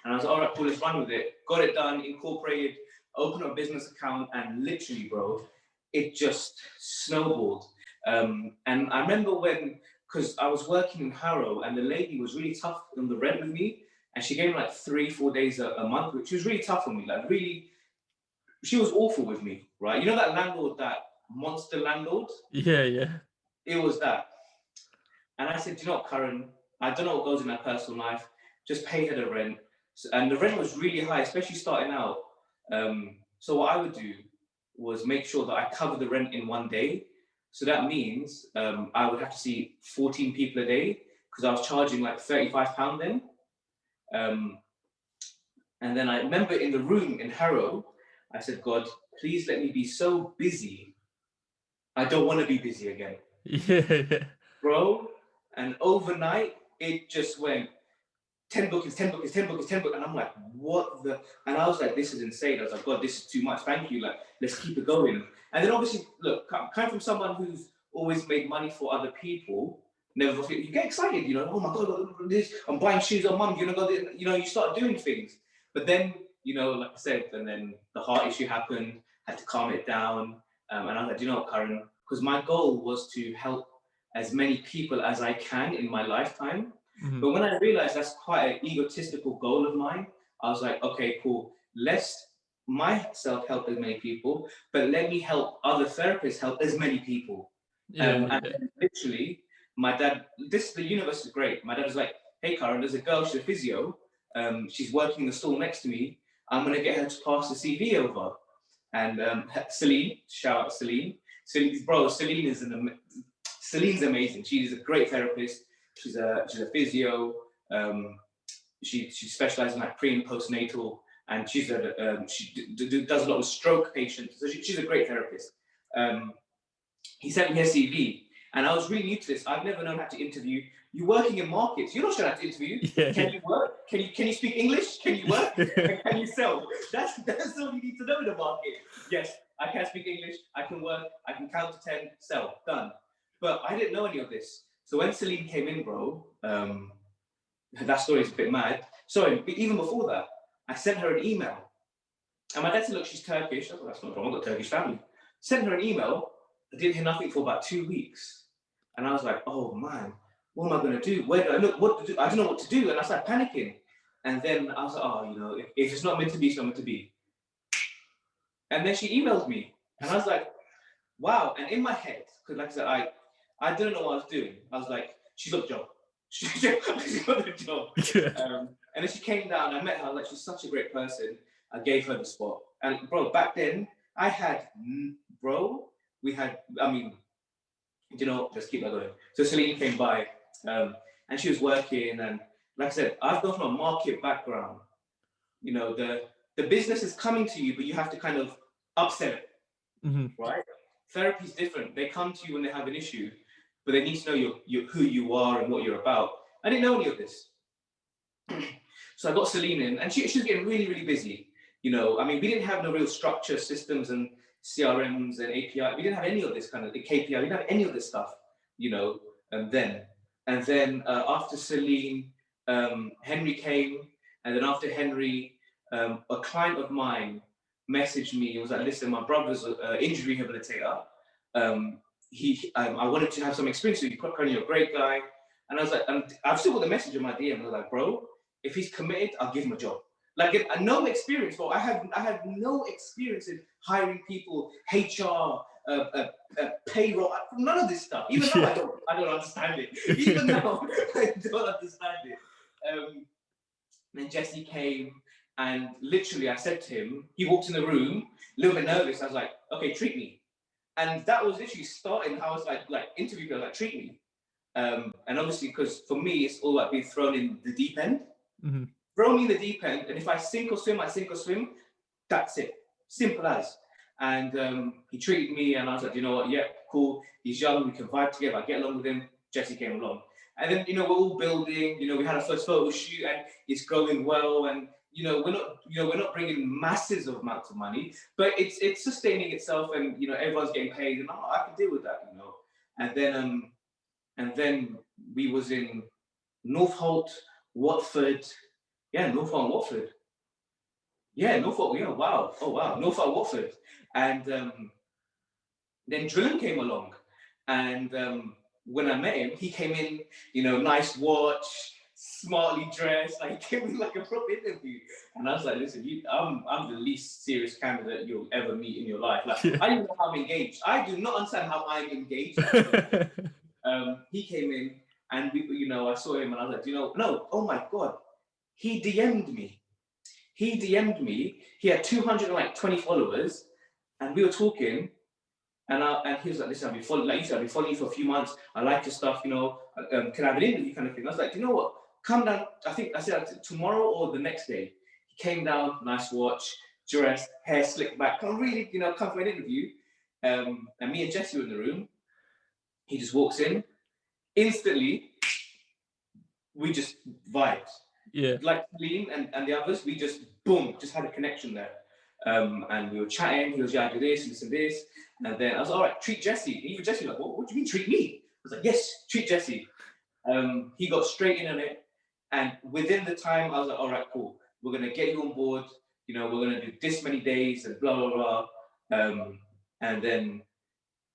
And I was like, all right, cool, let's run with it. Got it done, incorporated, opened a business account, and literally, bro, it just snowballed. And I remember because I was working in Harrow, and the lady was really tough on the rent with me, and she gave me like 3-4 days a month, which was really tough on me. Like, really, she was awful with me, right? You know that landlord, that monster landlord? Yeah. It was that. And I said, you know what, Karan, I don't know what goes in my personal life, just pay her the rent. And the rent was really high, especially starting out. So what I would do was make sure that I cover the rent in one day. So that means I would have to see 14 people a day, because I was charging like £35 then. And then I remember in the room in Harrow, I said, God, please let me be so busy. I don't want to be busy again. Yeah. Bro, and overnight, it just went 10 bookings, 10 bookings, 10 bookings, 10 bookings. And I'm like, what the? And I was like, this is insane. I was like, God, this is too much. Thank you. Like, let's keep it going. And then obviously, look, coming from someone who's always made money for other people, never you get excited, you know, oh my God, this, I'm buying shoes on mum, you know, you start doing things. But then, you know, like I said, and then the heart issue happened, had to calm it down. And I was like, you know what, Karan? Because my goal was to help as many people as I can in my lifetime. Mm-hmm. But when I realized that's quite an egotistical goal of mine, I was like, okay, cool. Let's myself help as many people, but let me help other therapists help as many people. And literally, my dad, the universe is great. My dad was like, hey, Karan, there's a girl, she's a physio. She's working in the stall next to me. I'm going to get her to pass the CV over. And Celine, shout out Celine. Celine's amazing. She's a great therapist. She's a physio. She specializes in like pre and postnatal, and she does a lot of stroke patients. So she's a great therapist. He sent me her CV, and I was really new to this. I've never known how to interview. You're working in markets. You're not sure how to interview. Yeah. Can you work? Can you speak English? Can you work? Can you sell? That's all you need to know in the market. Yes, I can speak English. I can work. I can count to 10. Sell. Done. But I didn't know any of this. So when Celine came in, bro, that story is a bit mad. Sorry, but even before that, I sent her an email. And my dad said, look, she's Turkish. I thought, that's not wrong. I've got a Turkish family. Sent her an email. I didn't hear nothing for about 2 weeks. And I was like, oh man, what am I going to do? Where do I look? What to do? I don't know what to do. And I started panicking. And then I was like, oh, you know, if it's not meant to be, it's not meant to be. And then she emailed me. And I was like, wow. And in my head, because like I said, I didn't know what I was doing. I was like, she's got the job. She's got the job. And then she came down, I met her, like, she's such a great person. I gave her the spot. And bro, back then, just keep that going. So Celine came by, and she was working, and like I said, I've gone from a market background. You know, the business is coming to you, but you have to kind of upsell it, right? Therapy is different. They come to you when they have an issue, but they need to know who you are and what you're about. I didn't know any of this. So I got Celine in, and she was getting really, really busy. You know, I mean, we didn't have no real structure, systems and CRMs and API. We didn't have any of this kind of the KPI. We didn't have any of this stuff, you know, and then after Celine, Henry came. And then after Henry, a client of mine messaged me. He was like, listen, my brother's an injury rehabilitator. I wanted to have some experience with you. Karan, you're a great guy. And I was like, I've still got the message in my DM. I was like, bro, if he's committed, I'll give him a job. Like, no experience, bro. I have no experience in hiring people, HR, payroll, none of this stuff. Even though I don't understand it. Even though I don't understand it. Then Jesse came, and literally I said to him, he walked in the room, a little bit nervous. I was like, okay, treat me. And that was literally starting. I was like interview people, like, treat me. And obviously, because for me, it's all about being thrown in the deep end. Throw me in the deep end, and if I sink or swim, I sink or swim. That's it. Simple as. And he treated me, and I was like, you know what? Yeah, cool. He's young. We can vibe together. I get along with him. Jesse came along. And then, you know, we're all building. You know, we had our first photo shoot, and it's going well. And you know, we're not bringing masses of amounts of money, but it's sustaining itself, and you know, everyone's getting paid, and I can deal with that, you know. And then we was in Northolt, Watford. Yeah, Northolt, Watford. Yeah, Northolt. Yeah, wow. Oh wow, Northolt, Watford. And then Drillen came along, and when I met him, he came in, you know, nice watch, smartly dressed, like he came in like a proper interview. And I was like, listen, I'm the least serious candidate you'll ever meet in your life. Like, I don't know how I'm engaged. I do not understand how I'm engaged. He came in, and I saw him, and I was like, no, oh my God, he DM'd me. He had 220 followers, and we were talking. And he was like, listen, I've been following you for a few months. I like your stuff, you know. Can I have an interview kind of thing? I was like, you know what? Come down. I think I said tomorrow or the next day. He came down, nice watch, dressed, hair slicked back, come really, come for an interview. And me and Jesse were in the room. He just walks in. Instantly, we just vibed. Yeah. Like Lean and the others, we just, boom, just had a connection there. And we were chatting. He was, yeah, I do this and this. And then I was like, all right, treat Jesse. And even Jesse was like, what do you mean treat me? I was like, yes, treat Jesse. He got straight in on it. And within the time, I was like, all right, cool. We're going to get you on board. We're going to do this many days and blah, blah, blah. And then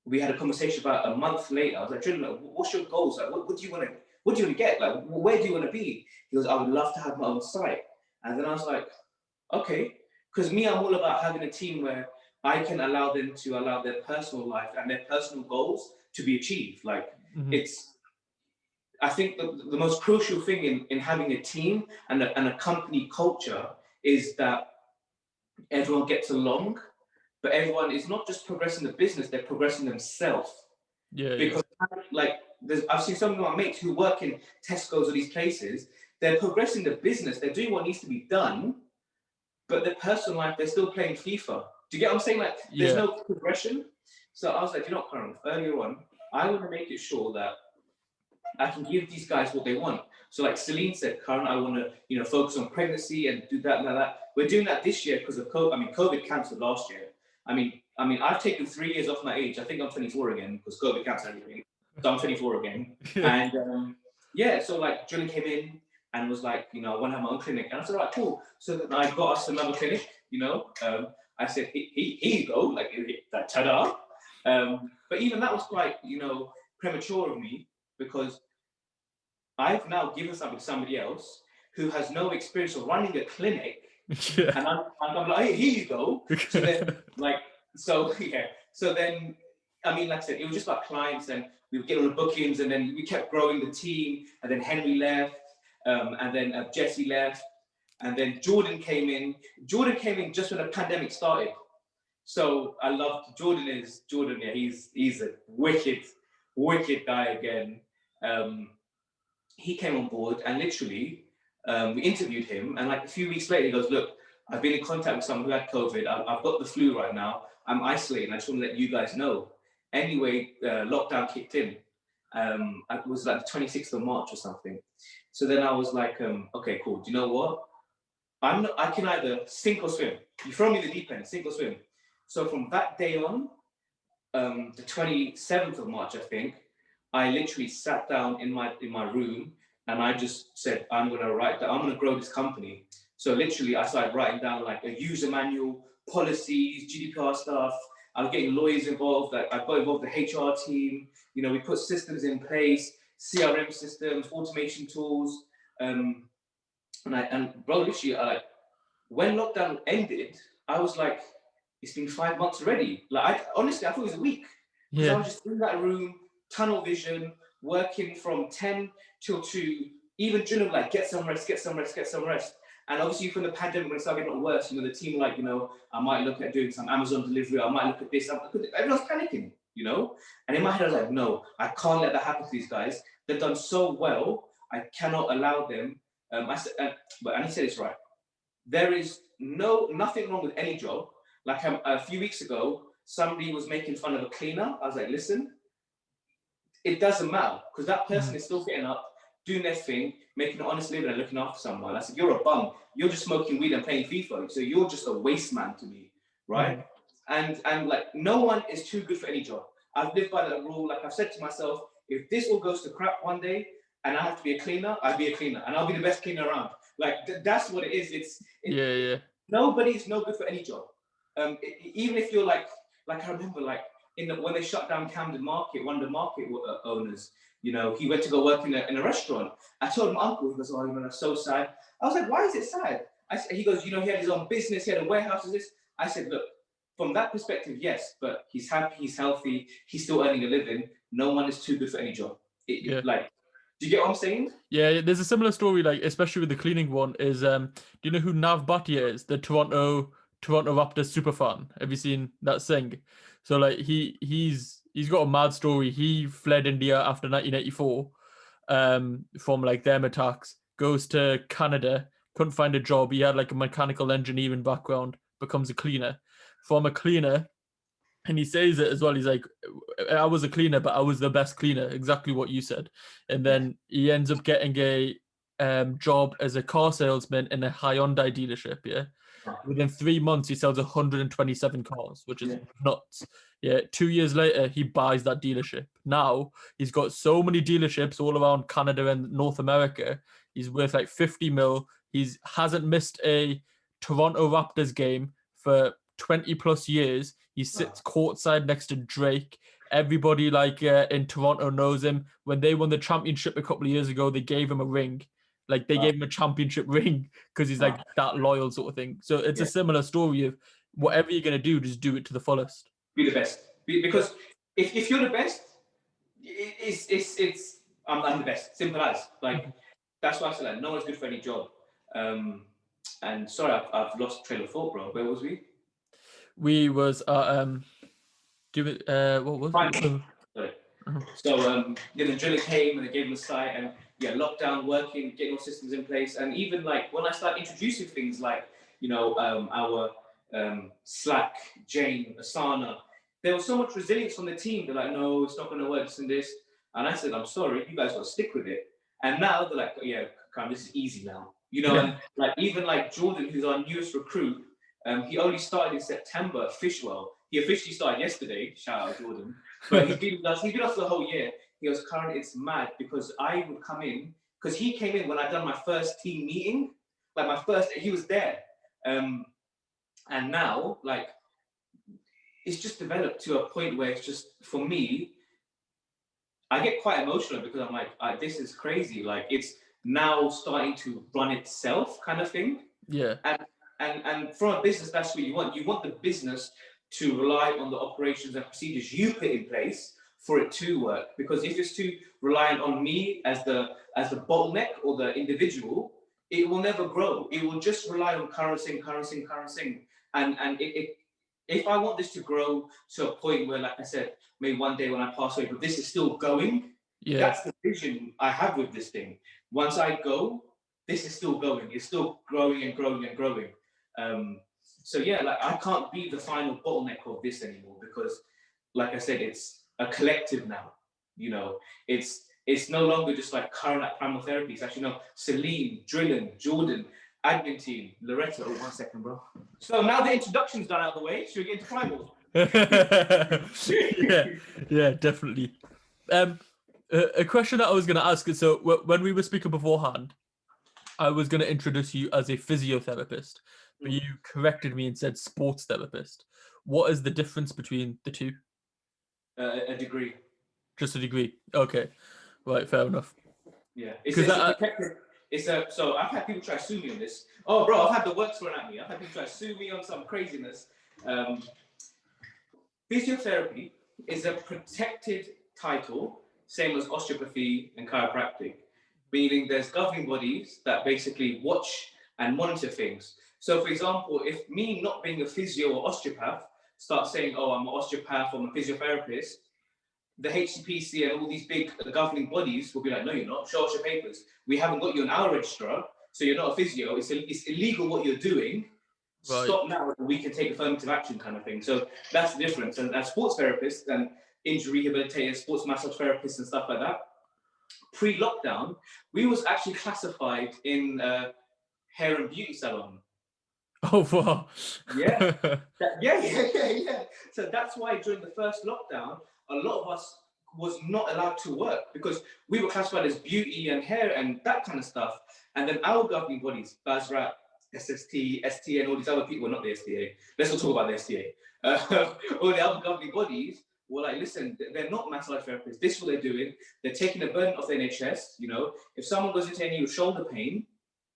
we had a conversation about a month later. I was like, Trillian, what's your goals? Like, what do you want to get? Like, where do you want to be? He goes, I would love to have my own site. And then I was like, okay. Because me, I'm all about having a team where I can allow them to allow their personal life and their personal goals to be achieved. Like, I think the most crucial thing in having a team and a company culture is that everyone gets along, but everyone is not just progressing the business, they're progressing themselves. Yeah. Because I've seen some of my mates who work in Tesco's or these places, they're progressing the business, they're doing what needs to be done, but their personal life, they're still playing FIFA. Do you get what I'm saying? Like, there's no progression. So I was like, Karan, earlier on, I want to make it sure that I can give these guys what they want. So like Celine said, Karan, I want to, focus on pregnancy and do that and that. We're doing that this year because of COVID. I mean, COVID cancelled last year. I mean, I've taken 3 years off my age. I think I'm 24 again because COVID cancelled everything. So I'm 24 again. And so like Julian came in and was like, I want to have my own clinic. And I said, all right, cool. So then I got us another clinic, I said, here you go, like, ta-da. But even that was quite, premature of me because I've now given something to somebody else who has no experience of running a clinic. And I'm like, hey, here you go. So then, So then, like I said, it was just about clients and we would get all the bookings and then we kept growing the team. And then Henry left, and then Jesse left. And then Jordan came in. Jordan came in just when the pandemic started. So I loved Jordan. Yeah, he's a wicked guy again. He came on board and literally we interviewed him. And like a few weeks later, he goes, look, I've been in contact with someone who had COVID. I've got the flu right now. I'm isolating. I just want to let you guys know. Anyway, lockdown kicked in. It was like the 26th of March or something. So then I was like, okay, cool. Do you know what? I can either sink or swim. You throw me in the deep end, sink or swim. So from that day on, the 27th of March, I think, I literally sat down in my room and I just said, I'm going to grow this company. So literally I started writing down like a user manual, policies, GDPR stuff. I was getting lawyers involved. I got involved with the HR team. We put systems in place, CRM systems, automation tools. And bro, literally, when lockdown ended, I was like, it's been 5 months already. Like, honestly, I thought it was a week. Because I was just in that room, tunnel vision, working from 10 till 2, even drilling, like, get some rest. And obviously, from the pandemic, when it started getting worse, the team, like, I might look at doing some Amazon delivery, I might look at this. Everyone's panicking, And in my head, I was like, no, I can't let that happen to these guys. They've done so well, I cannot allow them. But I need to say this right. There is nothing wrong with any job. Like a few weeks ago, somebody was making fun of a cleaner. I was like, listen, it doesn't matter because that person is still getting up, doing their thing, making an honest living and looking after someone. I said, you're a bum. You're just smoking weed and playing FIFA. So you're just a waste man to me, right? And like, no one is too good for any job. I've lived by that rule. Like I've said to myself, if this all goes to crap one day and I have to be a cleaner, I'll be a cleaner and I'll be the best cleaner around. Like that's what it is. Nobody's no good for any job. Even if you're like I remember like when they shut down Camden Market, one of the market owners, he went to go work in a restaurant. I told my uncle, he goes, oh, that's so sad. I was like, why is it sad? He goes, he had his own business, he had a warehouse and this. I said, look, from that perspective, yes, but he's happy, he's healthy, he's still earning a living. No one is too good for any job. Like, do you get what I'm saying? Yeah, there's a similar story, like especially with the cleaning one. Is do you know who Nav Bhatia is? The Toronto Raptors superfan. Have you seen that thing? So like he's got a mad story. He fled India after 1984, from like them attacks. Goes to Canada, couldn't find a job. He had like a mechanical engineering background, becomes a cleaner. From a cleaner, and he says it as well. He's like, I was a cleaner, but I was the best cleaner. Exactly what you said. And then he ends up getting a job as a car salesman in a Hyundai dealership. Yeah. Within 3 months, he sells 127 cars, which is nuts. Yeah. 2 years later, he buys that dealership. Now he's got so many dealerships all around Canada and North America. He's worth like 50 mil. He hasn't missed a Toronto Raptors game for 20 plus years. He sits courtside next to Drake. Everybody like in Toronto knows him. When they won the championship a couple of years ago, they gave him a ring. Like they gave him a championship ring because he's like that loyal sort of thing. So it's a similar story of whatever you're gonna do, just do it to the fullest. Be the best. Because if you're the best, it's I'm the best. Simple as. Like that's why I said like no one's good for any job. And sorry, I've lost trail of thought, bro. Where was we? We was what was it? Sorry. So the driller came and they gave him a site and lockdown working, getting all systems in place, and even like when I started introducing things like our Slack, Jane, Asana, there was so much resilience from the team. They're like, no, it's not going to work, this and this. And I said, I'm sorry, you guys got to stick with it. And now they're like, yeah, Karan, this is easy now. And like even like Jordan, who's our newest recruit, he only started in September. He officially started yesterday. Shout out Jordan. But he's been with us for the whole year. He goes, Karan, it's mad because I would come in, because he came in when I'd done my first team meeting, he was there. And now, like, it's just developed to a point where it's just, for me, I get quite emotional because I'm like, this is crazy. Like, it's now starting to run itself kind of thing. Yeah. And from a business, that's what you want. You want the business to rely on the operations and procedures you put in place for it to work. Because if it's too reliant on me as the bottleneck or the individual, it will never grow. It will just rely on Karan Singh. And if I want this to grow to a point where, like I said, maybe one day when I pass away, but this is still going, that's the vision I have with this thing. Once I go, this is still going. It's still growing and growing and growing. So yeah, like I can't be the final bottleneck of this anymore because, like I said, it's a collective now. It's no longer just like Karan at Primal Therapy. It's actually Celine, Drillin, Jordan, admin team, Loretta. Oh, 1 second, bro. So now the introduction's done out of the way. Should we get into Primal? yeah, definitely. A question that I was going to ask is, so when we were speaking beforehand, I was going to introduce you as a physiotherapist, but you corrected me and said sports therapist. What is the difference between the two? A degree. Just a degree. Okay. Right, fair enough. Yeah. So I've had people try to sue me on this. Oh, bro, I've had the works thrown at me. I've had people try to sue me on some craziness. Physiotherapy is a protected title, same as osteopathy and chiropractic, meaning there's governing bodies that basically watch and monitor things. So, for example, if me not being a physio or osteopath start saying, oh, I'm an osteopath, I'm a physiotherapist, the HCPC and all these big governing bodies will be like, no, you're not. Show us your papers. We haven't got you on our registrar, so you're not a physio. It's illegal what you're doing. Right. Stop now, and we can take affirmative action kind of thing. So that's the difference. And as sports therapists and injury rehabilitators, sports massage therapists and stuff like that, pre-lockdown, we was actually classified in hair and beauty salon. Oh, wow. Yeah. Yeah. So that's why during the first lockdown, a lot of us was not allowed to work because we were classified as beauty and hair and that kind of stuff. And then our governing bodies, BASRAT, SST, STA, and all these other people, well, not the STA. Let's not talk about the STA. All the other governing bodies were like, listen, they're not massage therapists. This is what they're doing. They're taking the burden off the NHS. If someone goes into any shoulder pain,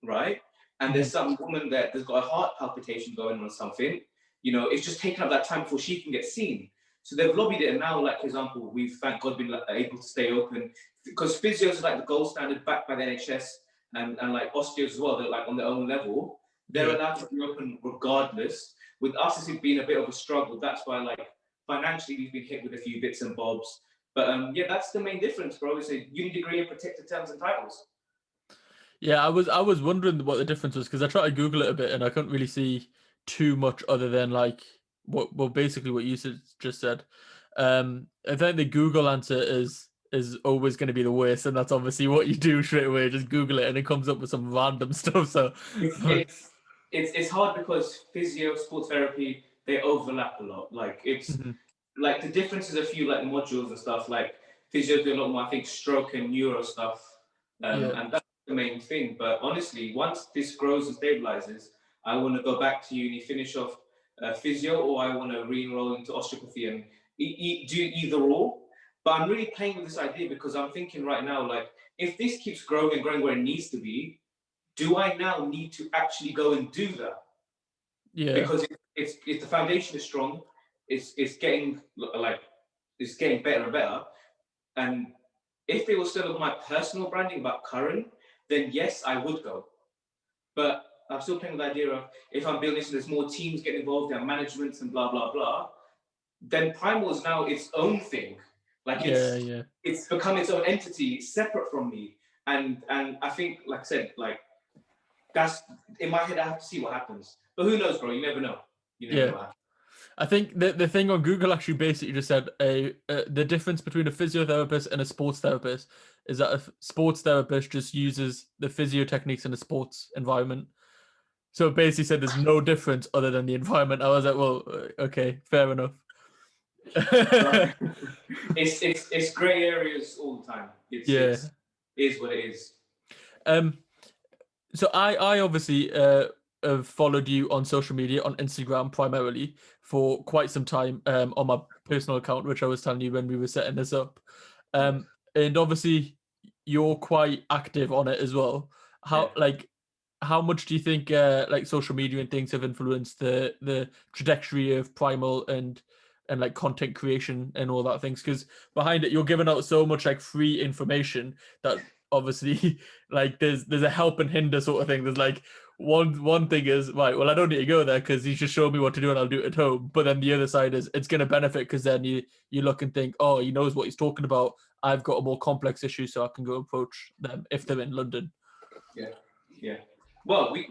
right, and there's some woman that's got a heart palpitation going on or something, it's just taking up that time before she can get seen. So they've lobbied it, and now, like, for example, we've, thank God, been able to stay open because physios are like the gold standard backed by the NHS and like osteos as well. They're like on their own level. They're allowed to be open regardless. With us, it's been a bit of a struggle. That's why, like, financially, we've been hit with a few bits and bobs. But yeah, that's the main difference, bro. It's a uni degree in protected terms and titles. Yeah, I was wondering what the difference was because I tried to Google it a bit and I couldn't really see too much other than like basically what you just said. I think the Google answer is always going to be the worst, and that's obviously what you do straight away. Just Google it and it comes up with some random stuff. So It's it's it's hard because physio, sports therapy, they overlap a lot. Like it's Mhm. like the difference is a few like modules and stuff. Like physio do a lot more, I think, stroke and neuro stuff, Yeah, and that's the main thing. But honestly, once this grows and stabilizes, I want to go back to uni, finish off physio, or I want to re-enroll into osteopathy and do either or. But I'm really playing with this idea because I'm thinking right now, like, if this keeps growing and growing where it needs to be, do I now need to actually go and do that? yeah, Because it's the foundation is strong, it's getting like it's getting better and better. And if it was still my personal branding about Karan, then yes, I would go. But I'm still playing with the idea of if I'm building this, there's more teams getting involved, there are managements and blah blah blah. Then Primal is now its own thing. Like yeah, yeah. it's become its own entity, separate from me. And I think, like I said, like that's in my head. I have to see what happens. But who knows, bro? You never know. You never Yeah. know what happens. I think the thing on Google actually basically just said the difference between a physiotherapist and a sports therapist is that a sports therapist just uses the physio techniques in a sports environment. So it basically said there's no difference other than the environment. I was like, well, okay, fair enough. Right. It's grey areas all the time. Yeah. It's is what it is. Um. So I obviously have followed you on social media on Instagram primarily for quite some time on my personal account, which I was telling you when we were setting this up. Yeah. And obviously you're quite active on it as well. Yeah. How much do you think like social media and things have influenced the trajectory of Primal and like content creation and all that things? Because behind it, you're giving out so much like free information that obviously like there's a help and hinder sort of thing. There's like one thing is right, well I don't need to go there because he's just showing me what to do and I'll do it at home. But then the other side is it's going to benefit because then you look and think, oh, he knows what he's talking about. I've got a more complex issue, so I can go approach them if they're in London. Yeah. Yeah. Well, we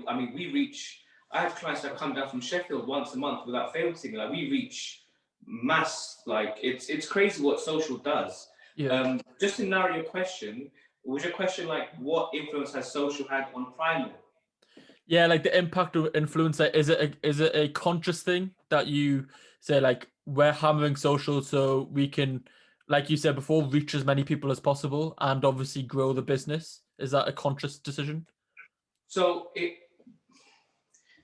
reach. I have clients that come down from Sheffield once a month without fail to me. Like we reach mass. Like it's crazy what social does. Yeah. Just to narrow your question, was your question like what influence has social had on Primal? Yeah, like the impact of influencer, is it a conscious thing that you say like we're hammering social so we can, like you said before, reach as many people as possible and obviously grow the business? Is that a conscious decision? So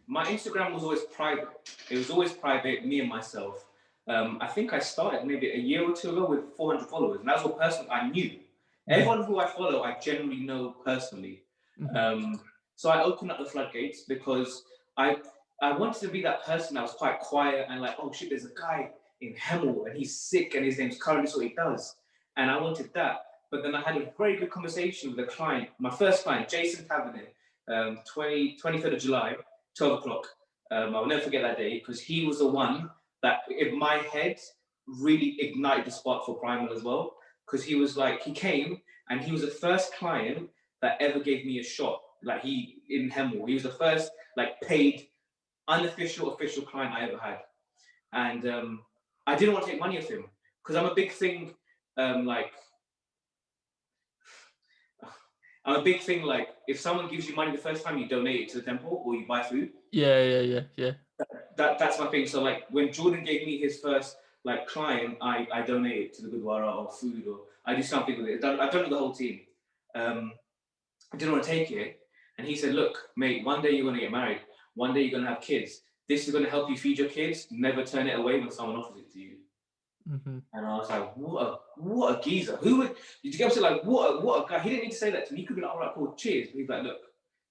my Instagram was always private. It was always private, me and myself. I think I started maybe a year or two ago with 400 followers, and that was all personal. I knew everyone who I follow, I generally know personally. Mm-hmm. So I opened up the floodgates because I I wanted to be that person that was quite quiet and like, oh shit, there's a guy in Hemel and he's sick and his name's Karan, this is what he does. And I wanted that. But then I had a very good conversation with a client, my first client, Jason Tavernier, 23rd of July, 12 o'clock. I'll never forget that day because he was the one that in my head really ignited the spark for Primal as well. Because he was like, he came and he was the first client that ever gave me a shot. Like he in Hemel, he was the first like paid, unofficial, official client I ever had. And I didn't want to take money off him because I'm a big thing. Like I'm a big thing. Like if someone gives you money the first time, you donate it to the temple or you buy food. Yeah. That's my thing. So like when Jordan gave me his first like client, I donate it to the Gurdwara or food or I do something with it. I've done it with the whole team. I didn't want to take it, and he said, "Look, mate, one day you're going to get married. One day you're going to have kids. This is going to help you feed your kids. Never turn it away when someone offers it to you." Mm-hmm. And I was like, what a geezer. Who would, did you get to like, what a guy. He didn't need to say that to me. He could be like, all right, cool, cheers. But he's like, look,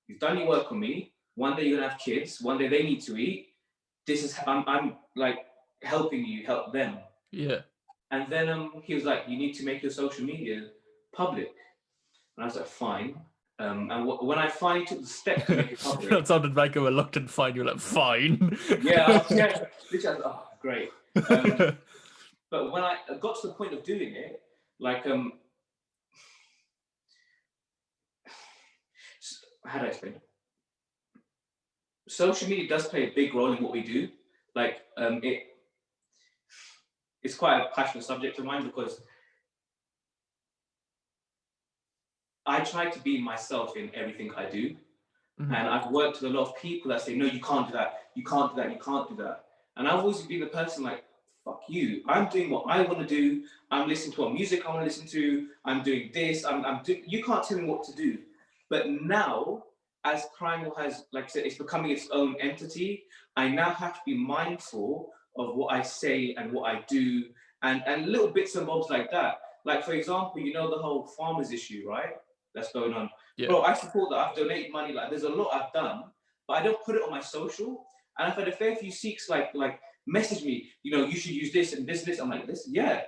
you've done your work on me. One day you're going to have kids. One day they need to eat. This is, I'm like helping you help them. Yeah. And then he was like, you need to make your social media public. And I was like, fine. And when I finally took the step to make it public. That sounded like a reluctant fine. You're like, fine. Yeah. Literally, I was like, oh, great. But when I got to the point of doing it, like how do I explain it? Social media does play a big role in what we do. Like, it's quite a passionate subject of mine because I try to be myself in everything I do. Mm-hmm. And I've worked with a lot of people that say, no, you can't do that, you can't do that, you can't do that. And I've always been the person like, fuck you. I'm doing what I want to do. I'm listening to what music I want to listen to. I'm doing this. You can't tell me what to do. But now, as Primal has, like I said, it's becoming its own entity, I now have to be mindful of what I say and what I do and little bits and bobs like that. Like, for example, you know, the whole farmers issue, right? That's going on. Yeah. Bro, I support that. I've donated money. Like, there's a lot I've done, but I don't put it on my social. And I've had a fair few Sikhs like message me, you know, you should use this and this. I'm like, this, yeah.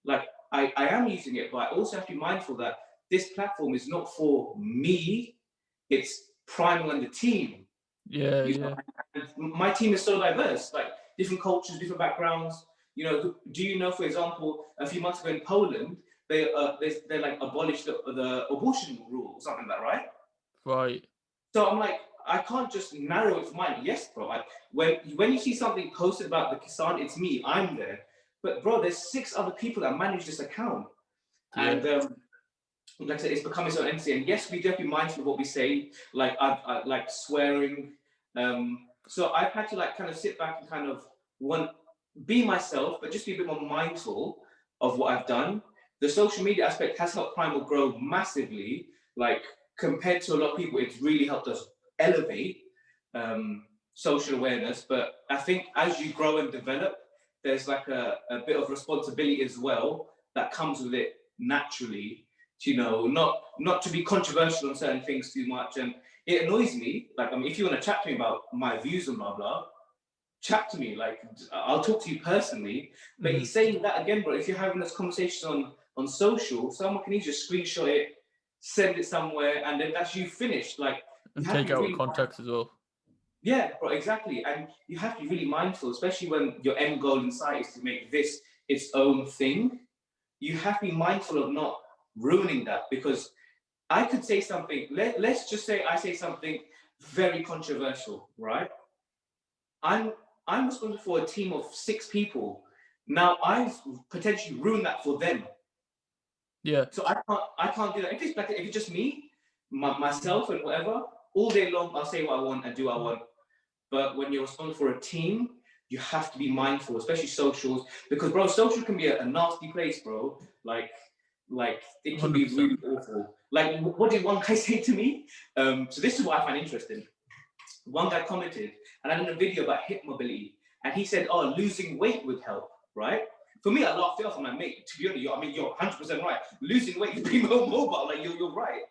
Like, I am using it, but I also have to be mindful that this platform is not for me. It's Primal and the team. Yeah, yeah. My team is so diverse, like different cultures, different backgrounds. You know, do you know, for example, a few months ago in Poland, they like abolished the abortion rule, something like that, right? Right. So I'm like, I can't just narrow it for mine. Yes, bro. When you see something posted about the Kisan, it's me. I'm there. But bro, there's 6 other people that manage this account, and like I said, it's become its own entity. And yes, we do have to be mindful of what we say, like I like swearing. So I've had to like kind of sit back and kind of be myself, but just be a bit more mindful of what I've done. The social media aspect has helped Primal grow massively. Like, compared to a lot of people, it's really helped us elevate social awareness. But I think as you grow and develop, there's like a bit of responsibility as well that comes with it naturally. You know, not to be controversial on certain things too much. And it annoys me. Like, if you want to chat to me about my views and blah blah, chat to me. Like, I'll talk to you personally. But he's saying that again, bro. If you're having this conversation on social, someone can easily just screenshot it, send it somewhere, and then that's you finished. Like, and take out really context as well. Yeah, bro, exactly. And you have to be really mindful, especially when your end goal in sight is to make this its own thing. You have to be mindful of not ruining that, because I could say something, let's just say I say something very controversial, right? I'm responsible for a team of 6 people. Now I've potentially ruined that for them. Yeah. So I can't do that. If it's just me, myself and whatever, all day long I'll say what I want and do what I want. But when you're responsible for a team, you have to be mindful, especially socials, because bro, social can be a nasty place, bro. Like it can 100%. Be really awful. Like, what did one guy say to me? So this is what I find interesting. One guy commented, and I did a video about hip mobility, and he said, "Oh, losing weight would help," right? For me, I laughed it off. I'm like, mate, to be honest, I mean, you're 100% right. Losing weight is being more mobile. Like, you're right.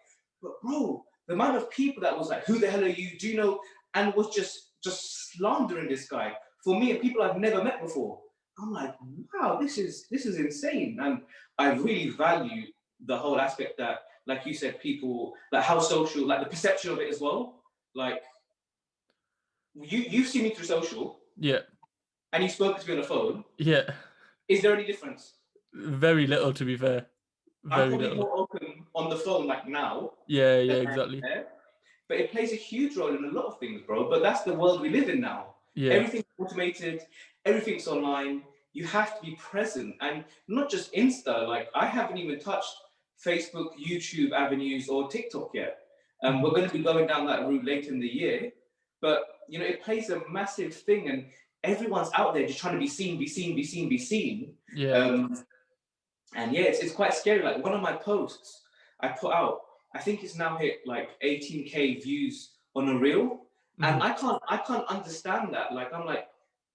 But bro, the amount of people that was like, "Who the hell are you? Do you know?" And was just slandering this guy for me and people I've never met before. I'm like, wow, this is insane. And I really value the whole aspect that, like you said, people, like how social, like the perception of it as well. Like, you've seen me through social. Yeah. And you've spoken to me on the phone. Yeah. Is there any difference? Very little, to be fair. I'm probably more open on the phone like now. Yeah, exactly. But it plays a huge role in a lot of things, bro. But that's the world we live in now. Yeah. Everything's automated, everything's online. You have to be present, and not just Insta. Like, I haven't even touched Facebook, YouTube avenues, or TikTok yet. We're going to be going down that route later in the year. But you know, it plays a massive thing, and everyone's out there just trying to be seen. Yeah. And yeah, it's quite scary. Like, one of my posts I put out, I think it's now hit like 18K views on a reel. And I can't understand that. Like, I'm like,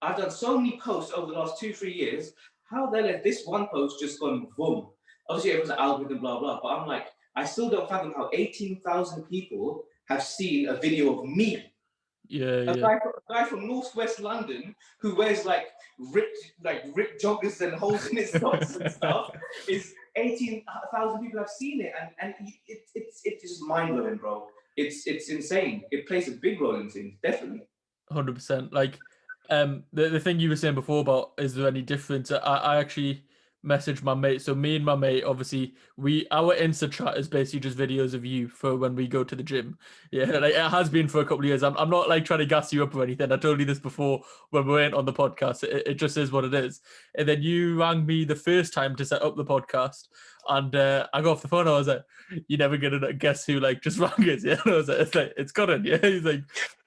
I've done so many posts over the last 2-3 years. How the hell has this one post just gone boom? Obviously, it was an algorithm, blah, blah. But I'm like, I still don't fathom how 18,000 people have seen a video of me. Yeah, a guy from Northwest London who wears like ripped joggers and holes in his socks and stuff. Is 18,000 people have seen it, and it's just mind blowing, bro. It's insane. It plays a big role in things, definitely. 100%. Like, the thing you were saying before about is there any difference? I actually message my mate. So me and my mate, obviously, our Insta chat is basically just videos of you for when we go to the gym. Yeah, like it has been for a couple of years. I'm not like trying to gas you up or anything. I told you this before when we went on the podcast. It just is what it is. And then you rang me the first time to set up the podcast, and I got off the phone. I was like, "You're never gonna guess who like just rang us." Yeah, and I was like, "It's Karan." Yeah,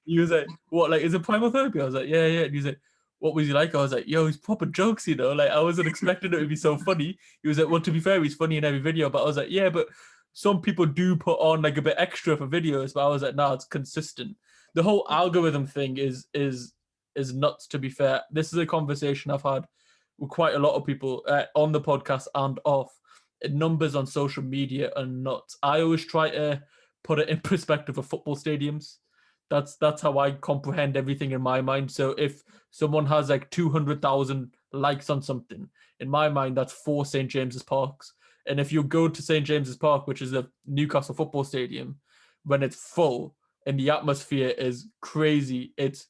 he was like, "What? Like, is it Primal Therapy?" I was like, "Yeah, yeah." And he's like, "What was he like?" I was like, "Yo, he's proper jokes, you know." Like I wasn't expecting it to be so funny. He was like, "Well, to be fair, he's funny in every video." But I was like, "Yeah, but some people do put on like a bit extra for videos." But I was like, "Nah, it's consistent." The whole algorithm thing is nuts. To be fair, this is a conversation I've had with quite a lot of people on the podcast and off. Numbers on social media are nuts. I always try to put it in perspective of football stadiums. That's how I comprehend everything in my mind. So if someone has like 200,000 likes on something, in my mind, that's 4 St. James's Parks. And if you go to St. James's Park, which is the Newcastle football stadium, when it's full and the atmosphere is crazy, it's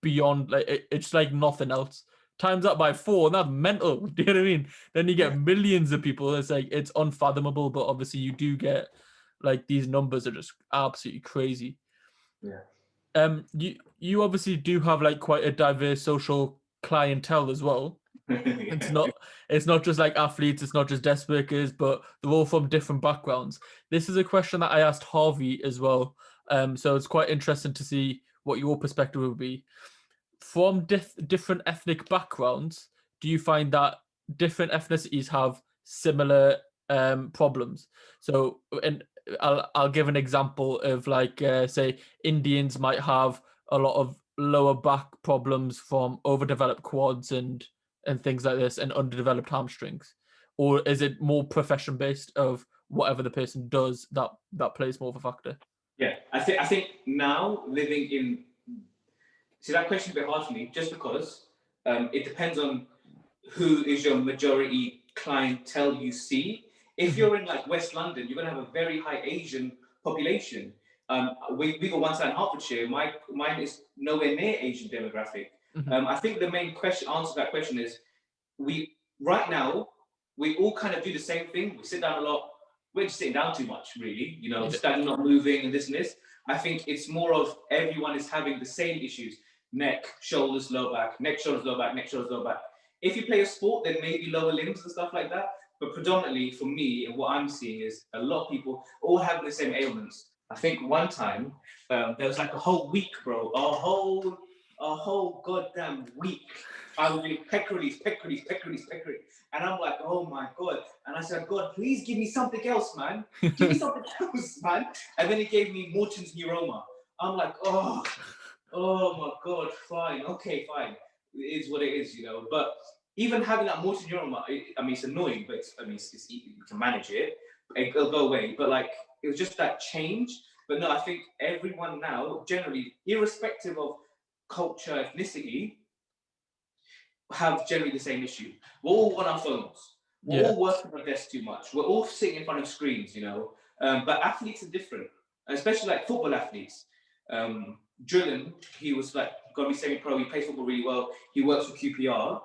beyond like it's like nothing else. Times that by 4, and that's mental. Do you know what I mean? Then you get millions of people. It's like it's unfathomable, but obviously you do get like these numbers are just absolutely crazy. Yeah. You obviously do have like quite a diverse social clientele as well. It's not just like athletes, it's not just desk workers, but they're all from different backgrounds. This is a question that I asked Harvey as well. So it's quite interesting to see what your perspective would be. From different ethnic backgrounds, do you find that different ethnicities have similar problems? So, and I'll give an example of like say Indians might have a lot of lower back problems from overdeveloped quads and things like this and underdeveloped hamstrings, or is it more profession based of whatever the person does that plays more of a factor? Yeah, I think now living in, see, that question is a bit hard for me just because it depends on who is your majority clientele you see. If you're in like West London, you're going to have a very high Asian population. We got one side in Hertfordshire. Mine is nowhere near Asian demographic. I think the main answer to that question is right now we all kind of do the same thing. We sit down a lot. We're just sitting down too much, really. You know, standing, not moving, and this and this. I think it's more of everyone is having the same issues: neck, shoulders, low back, neck, shoulders, low back, neck, shoulders, low back. If you play a sport, then maybe lower limbs and stuff like that. But predominantly for me, and what I'm seeing is a lot of people all have the same ailments. I think one time there was like a whole week, bro, a whole goddamn week. I was doing pec release, and I'm like, oh my God. And I said, God, please give me something else, man. Give me something else, man. And then he gave me Morton's neuroma. I'm like, oh my God, fine, okay, fine. It is what it is, you know. But even having that Morton's neuroma, I mean, it's annoying, but you can manage it. It'll go away. But like, it was just that change. But no, I think everyone now, generally, irrespective of culture, ethnicity, have generally the same issue. We're all on our phones. We're all working on our desks too much. We're all sitting in front of screens, you know. But athletes are different, especially like football athletes. Drilling, he was like gonna be semi-pro. He plays football really well. He works for QPR.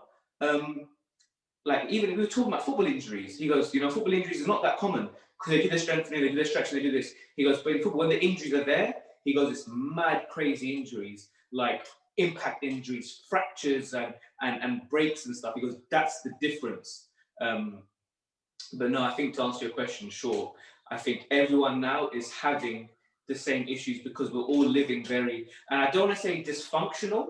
Like even we were talking about football injuries. He goes, you know, football injuries are not that common because they do their strengthening, they do their stretching, they do this. He goes, but in football, when the injuries are there, he goes, it's mad, crazy injuries like impact injuries, fractures, and breaks and stuff. He goes, that's the difference. But no, I think to answer your question, sure. I think everyone now is having the same issues because we're all living very, and I don't want to say dysfunctional,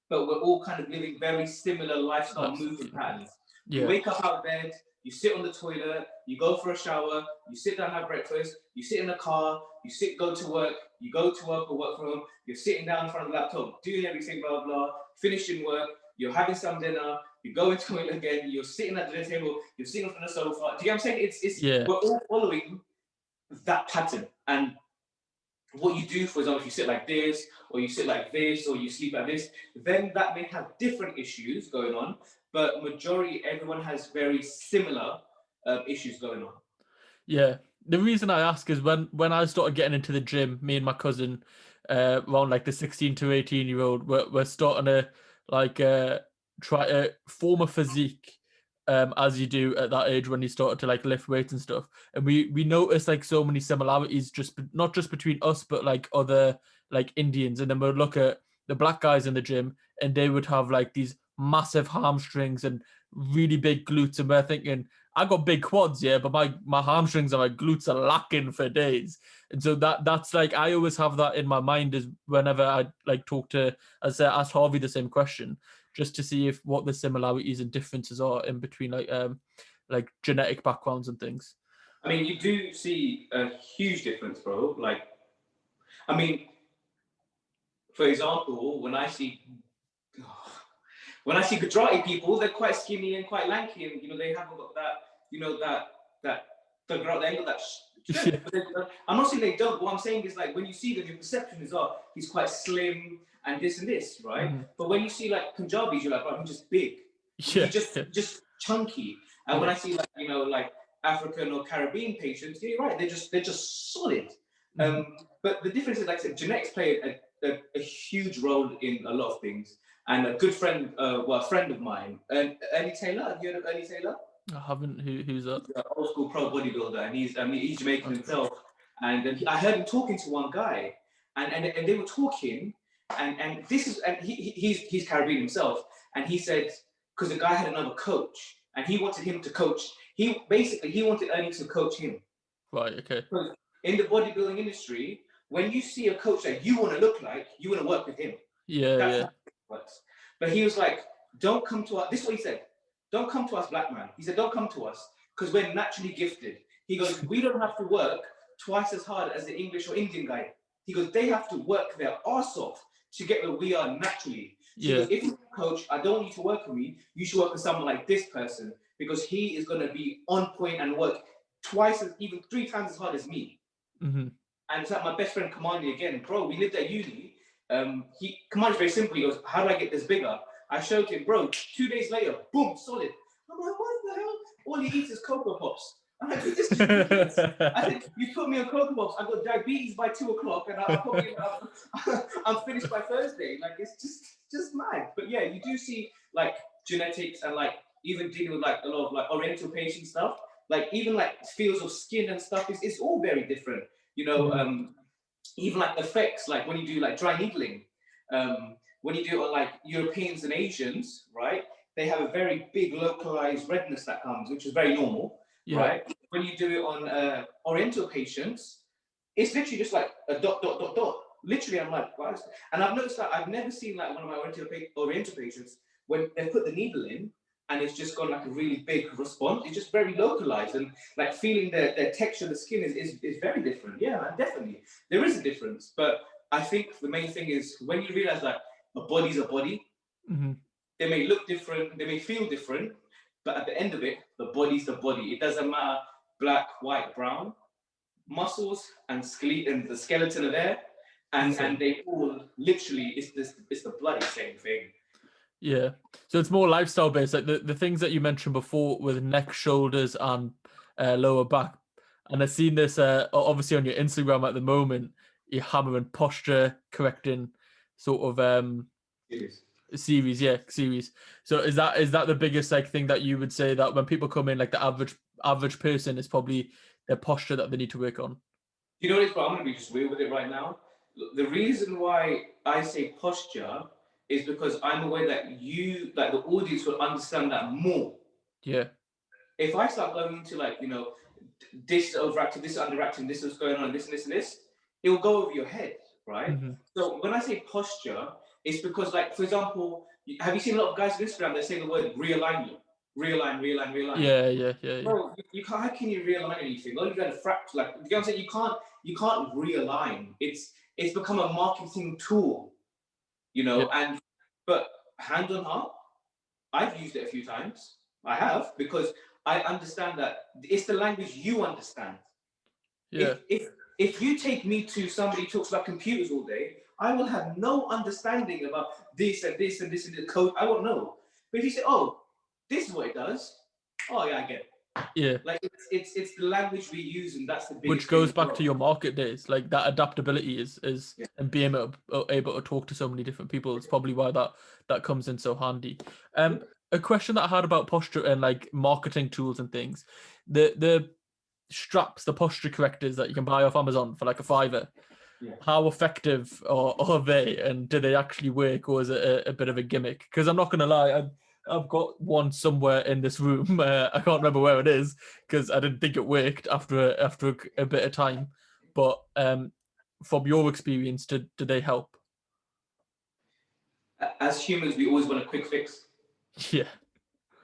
but we're all kind of living very similar lifestyle movement patterns. You wake up out of bed, you sit on the toilet, you go for a shower, you sit down, have breakfast, you sit in the car, go to work, you go to work or work from home, you're sitting down in front of the laptop, doing everything, blah, blah, blah, finishing work, you're having some dinner, you go into it again, you're sitting at the dinner table, you're sitting on the sofa. Do you know what I'm saying? We're all following that pattern. And what you do, for example, if you sit like this, or you sit like this, or you sleep like this, then that may have different issues going on, but majority, everyone has very similar issues going on. Yeah. The reason I ask is when I started getting into the gym, me and my cousin, around like the 16 to 18-year-old, we're starting to like try to form a physique as you do at that age when you started to like lift weights and stuff. And we noticed like so many similarities, not just between us, but like other like Indians. And then we'd look at the black guys in the gym, and they would have like these massive hamstrings and really big glutes. And we're thinking, I got big quads, yeah, but my hamstrings and my glutes are lacking for days. And so that's like, I always have that in my mind is whenever I like talk to, as I asked Harvey the same question, just to see if what the similarities and differences are in between like genetic backgrounds and things. I mean, you do see a huge difference, bro. Like, I mean, for example, when I see Gujarati people, they're quite skinny and quite lanky, and they haven't got that, they ain't got that strength. I'm not saying they don't. What I'm saying is, like, when you see them, your perception is, oh, he's quite slim and this, right? Mm-hmm. But when you see like Punjabis, you're like, oh, he's just big. Yeah. He's just chunky. And when I see like African or Caribbean patients, you're right, they're just solid. Mm-hmm. But the difference is, like I said, genetics play a huge role in a lot of things. And a good friend, a friend of mine, Ernie Taylor. Have you heard of Ernie Taylor? I haven't. Who's that? He's an old school pro bodybuilder, and he's Jamaican himself. And I heard him talking to one guy, and they were talking, and he's Caribbean himself, and he said, because the guy had another coach, and he wanted him to coach. He wanted Ernie to coach him. Right. Okay. In the bodybuilding industry, when you see a coach that you want to look like, you want to work with him. Yeah. That's how it works. But he was like, don't come to us. This is what he said. Don't come to us, black man. He said, don't come to us because we're naturally gifted. He goes, we don't have to work twice as hard as the English or Indian guy. He goes, they have to work their arse off to get where we are naturally. So yeah. He goes, if you're a coach, I don't want you to work with me. You should work with someone like this person because he is going to be on point and work twice as, even 3 times as hard as me. Mm-hmm. And it's like my best friend Kamandi again, bro, we lived at uni. Kamandi's very simple. He goes, how do I get this bigger? I showed him, bro, 2 days later, boom, solid. I'm like, what the hell? All he eats is Cocoa Pops. I'm like, this is ridiculous. I said, you put me on Cocoa Pops, I've got diabetes by 2 o'clock and I'm finished by Thursday. Like, it's just mad. But yeah, you do see like genetics and like even dealing with like a lot of like Oriental patient stuff. Like even like fields of skin and stuff, it's all very different. Even like effects, like when you do like dry needling, when you do it on like Europeans and Asians, right? They have a very big localized redness that comes, which is very normal, right? When you do it on Oriental patients, it's literally just like a dot. Literally, I'm like, wow. And I've noticed that I've never seen like one of my Oriental patients when they put the needle in and it's just got like a really big response. It's just very localized and like feeling their texture of the skin is very different. Yeah, man, definitely. There is a difference. But I think the main thing is when you realize that a body's a body, mm-hmm. They may look different, they may feel different, but at the end of it, the body's the body. It doesn't matter black, white, brown. Muscles and the skeleton are there, and they all literally it's the bloody same thing. Yeah, so it's more lifestyle based, like the things that you mentioned before with neck, shoulders, and lower back. And I've seen this obviously on your Instagram at the moment. You're hammering posture correcting sort of series. So is that the biggest like thing that you would say that when people come in, like the average person is probably their posture that they need to work on? You know what it is, but I'm going to be just real with it right now. The reason why I say posture is because I'm aware that you, like the audience, will understand that more. Yeah. If I start going into like, this is overactive, this is underactive, this is going on, this, it will go over your head, right? Mm-hmm. So when I say posture, it's because, like, for example, have you seen a lot of guys on Instagram that say the word realign? Yeah. Bro, you can't. How can you realign anything? All you got to fracture. Like, you know what I'm saying? You can't realign. It's become a marketing tool, But hand on heart, I've used it a few times. I have, because I understand that it's the language you understand. Yeah. If you take me to somebody who talks about computers all day, I will have no understanding about this and this and this and the code. I won't know. But if you say, "Oh, this is what it does," oh yeah, I get it. Yeah. Like it's the language we use, and that's the biggest. Which goes back to your market days, like that adaptability is and being able to talk to so many different people. It's probably why that comes in so handy. a question that I had about posture and like marketing tools and things. The straps, the posture correctors that you can buy off Amazon for like a $5. Yeah. How effective are they, and do they actually work, or is it a bit of a gimmick? Because I'm not going to lie, I've got one somewhere in this room. I can't remember where it is because I didn't think it worked after a bit of time. But from your experience, do they help? As humans, we always want a quick fix. Yeah.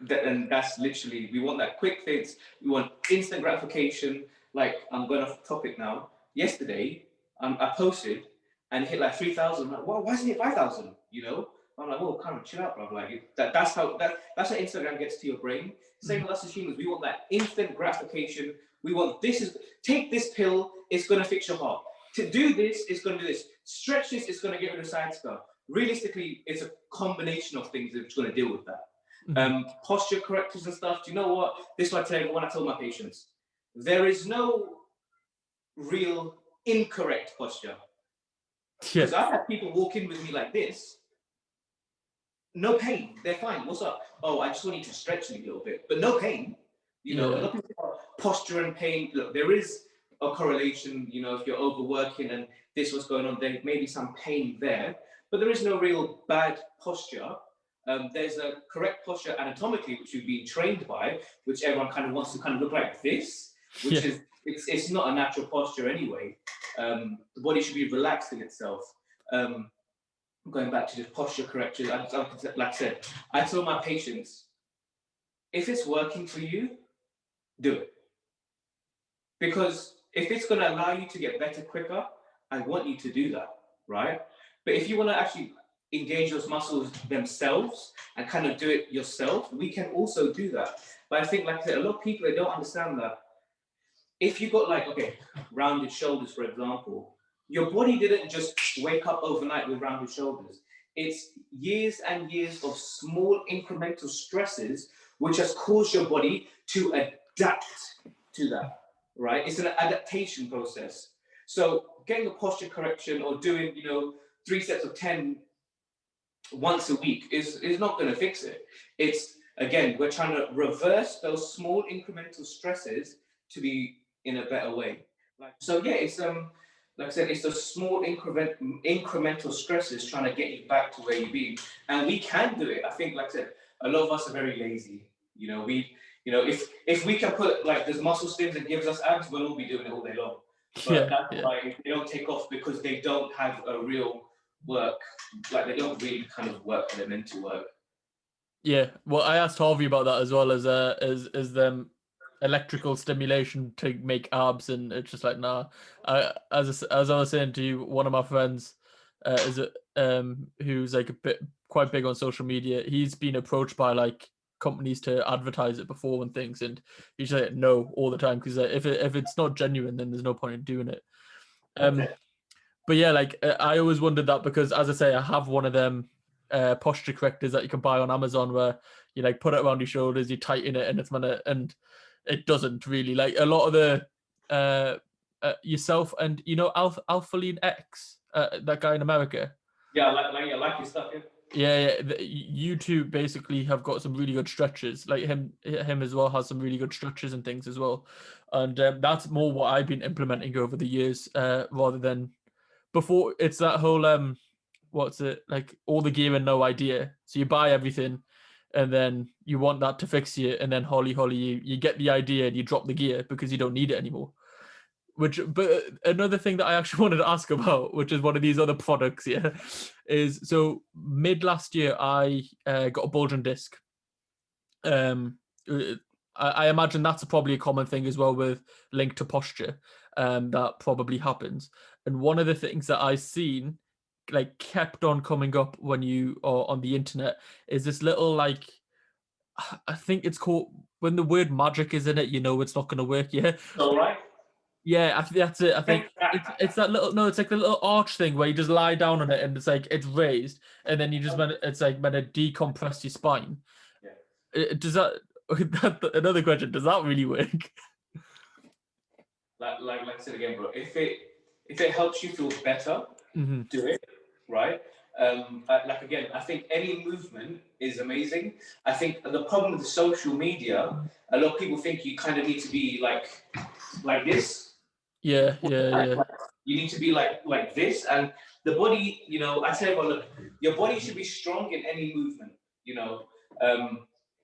And that's literally, we want that quick fix. We want instant gratification. Like, I'm going off topic now. Yesterday, I posted and hit like 3,000. I'm like, well, why isn't it 5,000? You know? I'm like, whoa, come on, chill out, bro. Like, that's how Instagram gets to your brain. Same with us as humans. We want that instant gratification. We want take this pill, it's going to fix your heart. To do this, it's going to do this. Stretch this, it's going to get rid of side stuff. Realistically, it's a combination of things that's going to deal with that. Posture correctors and stuff. Do you know what? This is what I tell you when I tell my patients. There is no real incorrect posture. Because I have people walk in with me like this, no pain. They're fine. What's up? Oh, I just want you to stretch me a little bit, but no pain. You know, nothing about posture and pain. Look, there is a correlation. You know, if you're overworking and this was going on, there may be some pain there, but there is no real bad posture. There's a correct posture anatomically, which you've been trained by, which everyone kind of wants to kind of look like this, which is, it's not a natural posture anyway. The body should be relaxed in itself. Going back to the posture correction, like I said, I tell my patients, if it's working for you, do it. Because if it's going to allow you to get better quicker, I want you to do that, right? But if you want to actually engage those muscles themselves and kind of do it yourself, we can also do that. But I think, like I said, a lot of people, they don't understand that. If you got like, okay, rounded shoulders, for example, your body didn't just wake up overnight with rounded shoulders. It's years and years of small incremental stresses which has caused your body to adapt to that, right? It's an adaptation process. So getting a posture correction or doing, 3 sets of 10 once a week is not going to fix it. It's, again, we're trying to reverse those small incremental stresses to be in a better way. It's like I said, it's the small incremental stresses trying to get you back to where you've been, and we can do it. I think, like I said, a lot of us are very lazy. If we can put like there's muscle stims and gives us abs, we'll all be doing it all day long. But that's why they don't take off, because they don't have a real work, like they don't really kind of work when they're meant to work. Yeah, well, I asked Harvey about that as well, as them electrical stimulation to make abs, and it's just like, nah. As I was saying to you, one of my friends who's like quite big on social media, he's been approached by like companies to advertise it before and things, and he's like no all the time, because if it's not genuine, then there's no point in doing it. But yeah, like I always wondered that, because as I say, I have one of them posture correctors that you can buy on Amazon, where you like put it around your shoulders, you tighten it, and it's and it doesn't really, like a lot of the yourself and Alphaline X, that guy in America. Yeah, I like your stuff. Yeah. You two basically have got some really good stretches. Like him as well has some really good stretches and things as well, and that's more what I've been implementing over the years, rather than before. It's that whole what's it like, all the gear and no idea. So you buy everything, and then you want that to fix you, and then holly you get the idea and you drop the gear because you don't need it anymore. But another thing that I actually wanted to ask about, which is one of these other products, is so mid last year I got a bulging disc. I imagine that's probably a common thing as well, with linked to posture. That probably happens. And one of the things that I've seen, like, kept on coming up when you are on the internet, is this little, like, I think it's called, when the word magic is in it, it's not going to work. Yeah. All right. Yeah, I think that's it. I think it's that little, no, it's like the little arch thing where you just lie down on it and it's like it's raised, and then you just it's like meant to decompress your spine. Yeah. Does that? Another question. Does that really work? Like I said again, bro. If it helps you feel better, do it, right? Like again, I think any movement is amazing. I think the problem with the social media, a lot of people think you kind of need to be like this. Yeah. You need to be like this, and the body. I tell everyone, look, your body should be strong in any movement.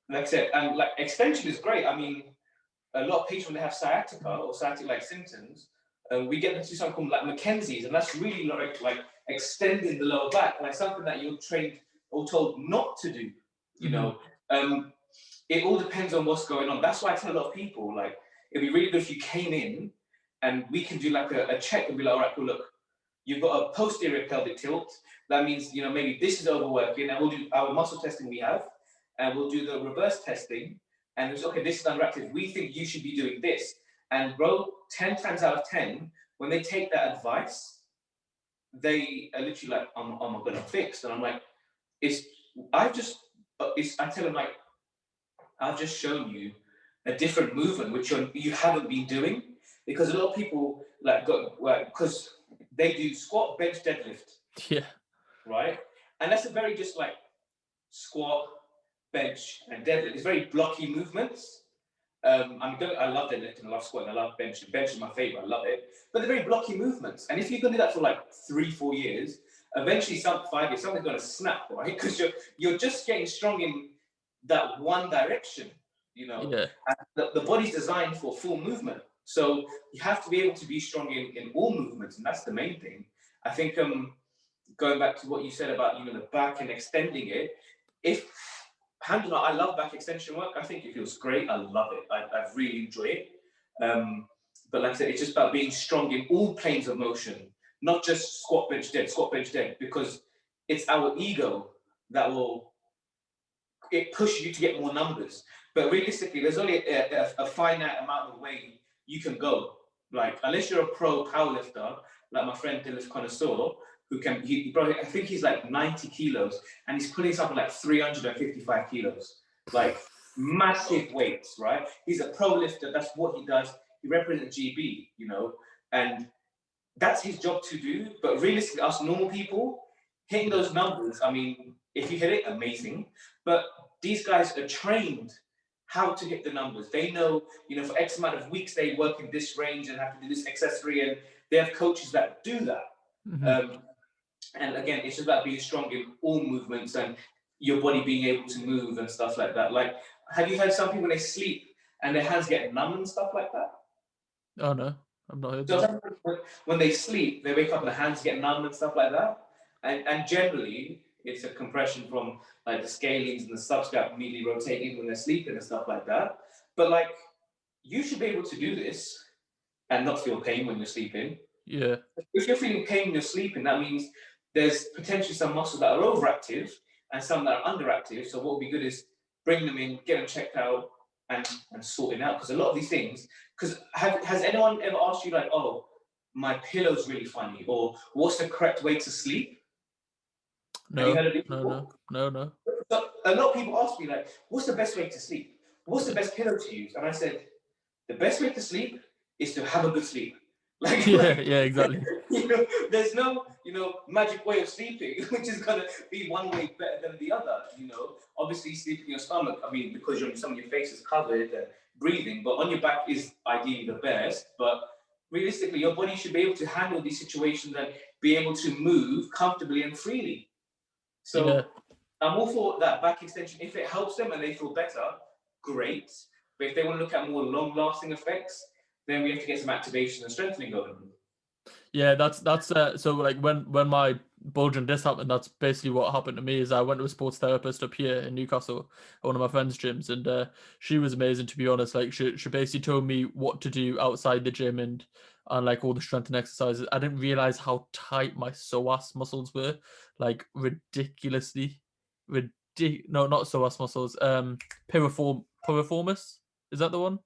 Like I said, and like extension is great. I mean, a lot of patients when they have sciatica or sciatic-like symptoms, we get them to do something called like Mackenzie's, and that's really like extending the lower back, like something that you're trained or told not to do. It all depends on what's going on. That's why I tell a lot of people, like, it'd be really good if you came in and we can do like a check and be like, all right, cool, look, you've got a posterior pelvic tilt. That means, maybe this is overworking, and we'll do our muscle testing we have, and we'll do the reverse testing. And it's okay, this is underactive. We think you should be doing this. And bro, 10 times out of 10, when they take that advice, they are literally like, oh my God, I'm fixed. And I'm like, I tell them, like, I've just shown you a different movement which you haven't been doing, because a lot of people because they do squat, bench, deadlift. Yeah. Right? And that's a very just like squat, bench, and deadlift. It's very blocky movements. I love deadlifting, I love squatting, I love bench. Bench is my favorite, I love it. But they're very blocky movements. And if you're going to do that for like 3-4 years, eventually 5 years, something's going to snap, right? Because you're just getting strong in that one direction, Yeah. And the body's designed for full movement. So you have to be able to be strong in all movements, and that's the main thing. I think going back to what you said about the back and extending it, I love back extension work. I think it feels great. I love it. I really enjoy it. But like I said, it's just about being strong in all planes of motion, not just squat, bench, dead, because it's our ego that will push you to get more numbers. But realistically, there's only a finite amount of way you can go. Like, unless you're a pro powerlifter, like my friend Dylan Connoisseur, I think he's like 90 kilos, and he's putting something like 355 kilos, like massive weights, right? He's a pro lifter. That's what he does. He represents GB, and that's his job to do. But realistically, us normal people hitting those numbers, I mean, if you hit it, amazing. But these guys are trained how to hit the numbers. They know, for X amount of weeks they work in this range and have to do this accessory, and they have coaches that do that. Mm-hmm. And again, it's just about being strong in all movements and your body being able to move and stuff like that. Like, have you heard some people when they sleep and their hands get numb and stuff like that? Oh no, I've not heard that. When they sleep, they wake up and their hands get numb and stuff like that. And generally, it's a compression from like the scalenes and the subscap immediately rotating when they're sleeping and stuff like that. But like, you should be able to do this and not feel pain when you're sleeping. Yeah. If you're feeling pain when you're sleeping, that means there's potentially some muscles that are overactive and some that are underactive. So what would be good is bring them in, get them checked out, and sorting out. Because a lot of these things, because has anyone ever asked you like, oh, my pillow's really funny, or what's the correct way to sleep? No. So a lot of people ask me like, what's the best way to sleep? What's the best pillow to use? And I said, the best way to sleep is to have a good sleep. Yeah, exactly. There's no, magic way of sleeping, which is gonna be one way better than the other. Obviously sleeping in your stomach, I mean, because some of your face is covered and breathing, but on your back is ideally the best. But realistically, your body should be able to handle these situations and be able to move comfortably and freely. So I'm all for that back extension. If it helps them and they feel better, great. But if they want to look at more long-lasting effects, then we have to get some activation and strengthening going. Yeah, that's so like when my bulging disc happened, that's basically what happened to me. Is I went to a sports therapist up here in Newcastle, one of my friend's gyms, and she was amazing, to be honest. Like she basically told me what to do outside the gym and like all the strengthening exercises. I didn't realize how tight my psoas muscles were, like ridiculously no, not psoas muscles, piriformis, is that the one?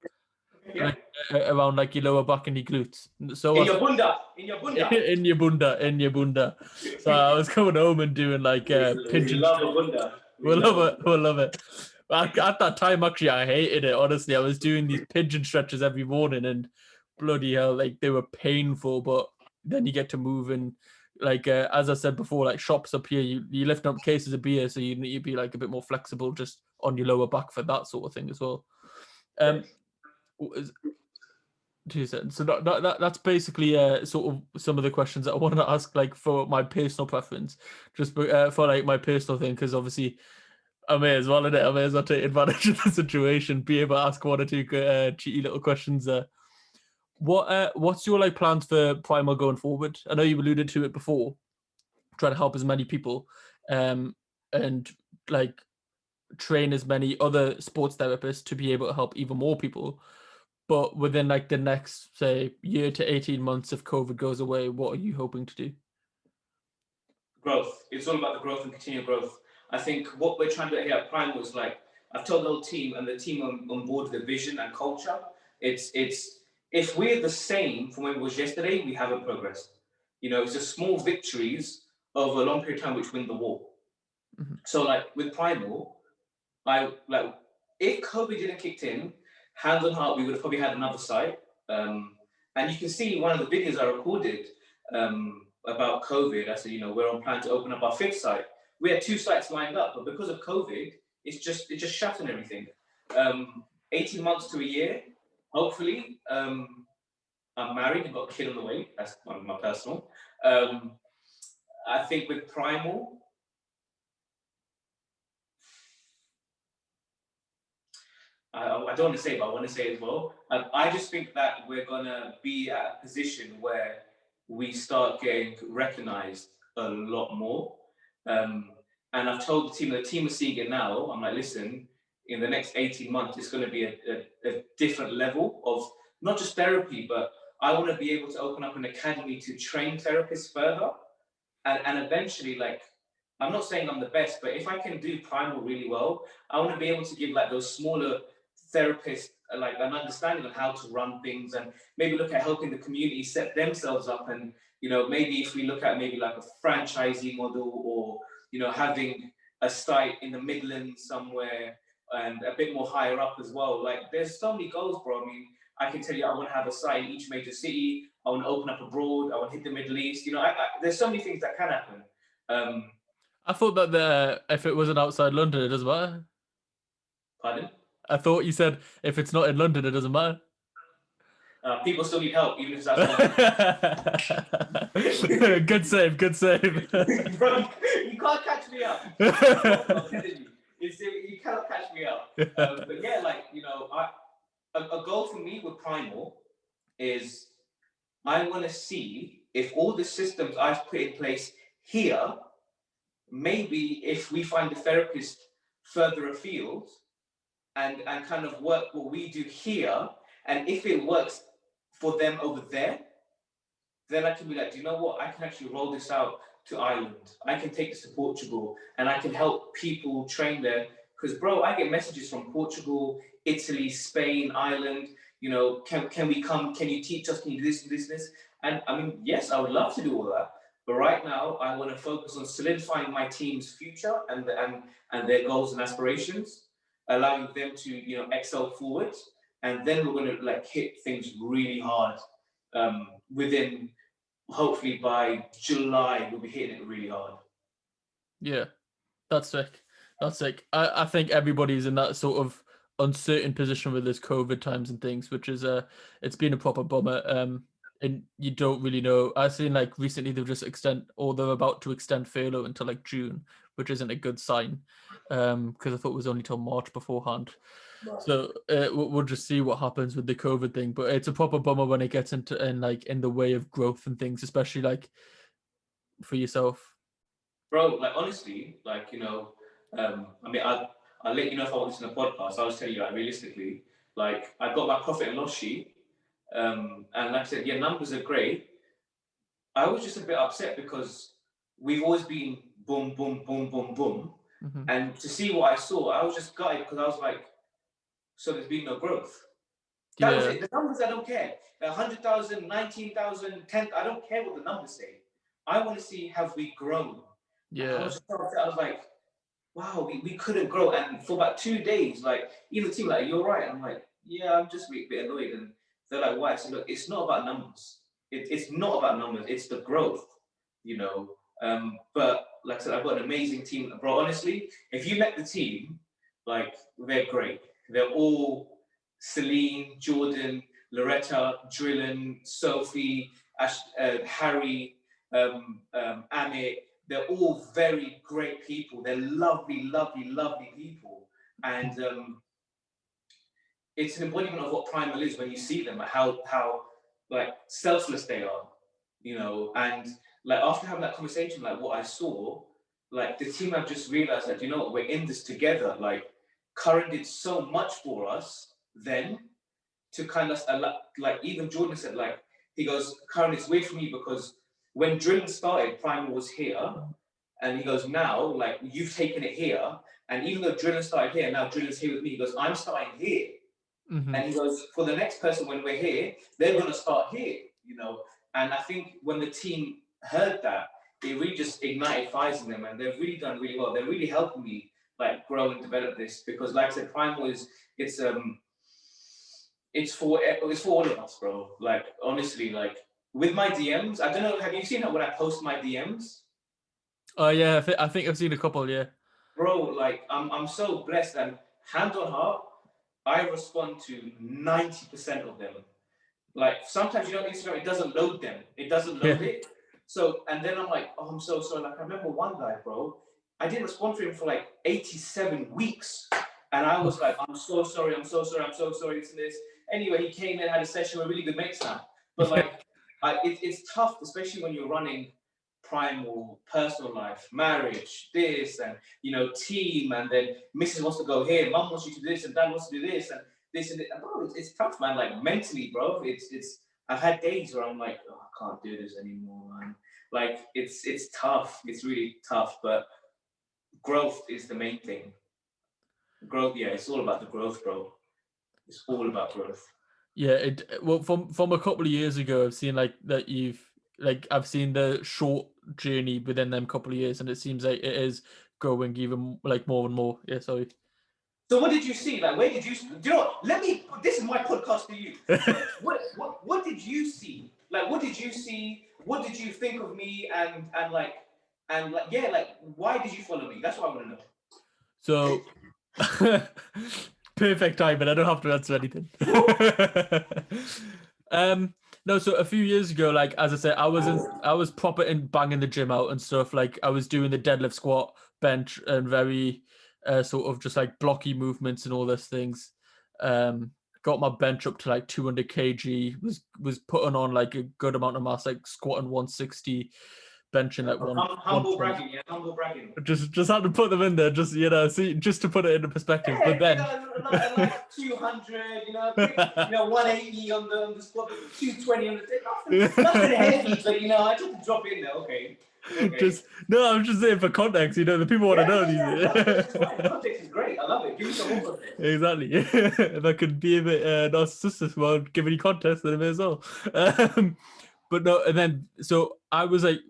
Yeah. Like, around like your lower back and your glutes. So in your bunda. in your bunda. So I was coming home and doing like pigeon. We'll love it. At that time, actually, I hated it. Honestly, I was doing these pigeon stretches every morning, and bloody hell, like they were painful. But then you get to move and like as I said before, like shops up here, you lift up cases of beer, so you need to be like a bit more flexible just on your lower back for that sort of thing as well. So that's basically sort of some of the questions that I wanted to ask, like for my personal preference, just for like my personal thing, because obviously I may as well take advantage of the situation, be able to ask one or two cheeky little questions. What's your like plans for Primal going forward? I know you alluded to it before, trying to help as many people, and like train as many other sports therapists to be able to help even more people. But within like the next, say, year to 18 months, if COVID goes away, what are you hoping to do? Growth. It's all about the growth and continued growth. I think what we're trying to do here at Prime was like, I've told the whole team and the team on board the vision and culture. It's if we're the same from when it was yesterday, we haven't progressed. It's just small victories over a long period of time which win the war. Mm-hmm. So like with Primal, if COVID didn't kicked in, hand on heart, we would have probably had another site. And you can see one of the videos I recorded about COVID. I said, we're on plan to open up our 5th site. We had 2 sites lined up, but because of COVID, it just shattered everything. 18 months to a year, hopefully. I'm married and got a kid on the way. That's my personal. I think with Primal, I don't want to say, but I want to say as well. I just think that we're going to be at a position where we start getting recognized a lot more. And I've told the team is seeing it now. I'm like, listen, in the next 18 months, it's going to be a different level of not just therapy, but I want to be able to open up an academy to train therapists further. And eventually, like, I'm not saying I'm the best, but if I can do Primal really well, I want to be able to give like those smaller therapists like an understanding of how to run things, and maybe look at helping the community set themselves up. And maybe if we look at maybe like a franchisee model, or having a site in the Midlands somewhere and a bit more higher up as well. Like there's so many goals, bro. I mean, I can tell you I want to have a site in each major city. I want to open up abroad. I want to hit the Middle East. There's so many things that can happen. I thought that if it wasn't outside London, it doesn't matter. Pardon? I thought you said if it's not in London, it doesn't matter. People still need help, even if it's outside London. Good save. Bro, you can't catch me up. I'm telling you. You cannot catch me up. But yeah, like, a goal for me with Primal is I want to see if all the systems I've put in place here, maybe if we find a therapist further afield and kind of work what we do here, and if it works for them over there, then I can be like, do you know what? I can actually roll this out to Ireland. I can take this to Portugal, and I can help people train there. Because, bro, I get messages from Portugal, Italy, Spain, Ireland. Can we come? Can you teach us? Can you do this? And I mean, yes, I would love to do all that. But right now, I want to focus on solidifying my team's future and their goals and aspirations, allowing them to excel forward, and then we're going to like hit things really hard. Within, hopefully by July, we'll be hitting it really hard. Yeah, that's sick. I think everybody's in that sort of uncertain position with this COVID times and things, which is it's been a proper bummer. And you don't really know. I've seen like recently they're about to extend furlough until like June, which isn't a good sign. Because I thought it was only till March beforehand. Right. So we'll just see what happens with the COVID thing. But it's a proper bummer when it gets in the way of growth and things, especially like for yourself. Bro, like honestly, like I mean, I'll let you know if I want this in a podcast. I'll just tell you, like, realistically, like I got my profit and loss sheet. And like I said, yeah, numbers are great. I was just a bit upset because we've always been boom, boom, boom, boom, boom. Mm-hmm. And to see what I saw, I was just gutted because I was like, so there's been no growth. That was it. The numbers, I don't care. 100,000, 19,000, 10, I don't care what the numbers say. I want to see, have we grown? Yeah. I was like, wow, we couldn't grow. And for about 2 days, like, even the team, like, you're right. I'm like, yeah, I'm just a bit annoyed. And they're like, why? So look, it's not about numbers. It's not about numbers. It's the growth. you know. But like I said, I've got an amazing team, bro. Honestly, if you met the team, like they're great. They're all Celine, Jordan, Loretta, Drillin, Sophie, Harry, Amit. They're all very great people. They're lovely, lovely, lovely people, and it's an embodiment of what Primal is when you see them, how like selfless they are, you know. And like after having that conversation, like what I saw, like the team have just realized that, you know what, we're in this together. Like Karan did so much for us then to kind of like even Jordan said, like he goes, Karan, it's weird for me because when drilling started, Primal was here, and he goes, now like you've taken it here, and even though drilling started here, now drilling's here with me. He goes, I'm starting here. Mm-hmm. And he goes, for the next person, when we're here, they're going to start here, you know. And I think when the team heard that, it really just ignited fires in them, and they've really done really well. They're really helping me like grow and develop this, because, like I said, Primal is it's for all of us, bro. Like honestly, like with my DMs, I don't know. Have you seen that when I post my DMs? Oh yeah, I think I've seen a couple. Yeah, bro. Like I'm so blessed, and hand on heart, I respond to 90% of them. Like sometimes, you know, Instagram, it doesn't load them. It doesn't load it. So, and then I'm like, oh, I'm so sorry. Like I remember one guy, bro, I didn't respond to him for like 87 weeks. And I was like, I'm so sorry, I'm so sorry, I'm so sorry to this. Anyway, he came in, had a session, we're really good mates now. But like, it's tough, especially when you're running Primal, personal life, marriage, this, and, you know, team, and then Mrs. wants to go here, Mum wants you to do this, and Dad wants to do this, and this and it. And bro, it's tough, man. Like mentally, bro, it's. I've had days where I'm like, oh, I can't do this anymore, man. Like it's tough. It's really tough, but growth is the main thing. Growth, yeah, it's all about the growth, bro. It's all about growth. Yeah, well, from a couple of years ago, I've seen like that I've seen the short journey within them couple of years, and it seems like it is growing even like more and more. Yeah, sorry. So what did you see? Like, where did you? Do you know? This is my podcast to you. What did you see? Like, what did you see? What did you think of me? And yeah, like, why did you follow me? That's what I want to know. So, perfect time, but I don't have to answer anything. No, so a few years ago, like as I said, I was proper in banging the gym out and stuff. Like I was doing the deadlift, squat, bench, and very sort of just like blocky movements and all those things. Got my bench up to like 200 kg. Was putting on like a good amount of mass, like squatting 160, benching like humble bragging, yeah, humble bragging. Just had to put them in there, just just to put it into perspective. Yeah, but then, like 200, you know, 180 on the squat, 220 on the nothing heavy, but you know, I just drop in there. Okay. I'm just saying for context, you know, the people want to know. Context is great. I love it. Give me some more context. Exactly. If I could be a bit narcissistic while giving you context, then I may as well. But no, and then so I was like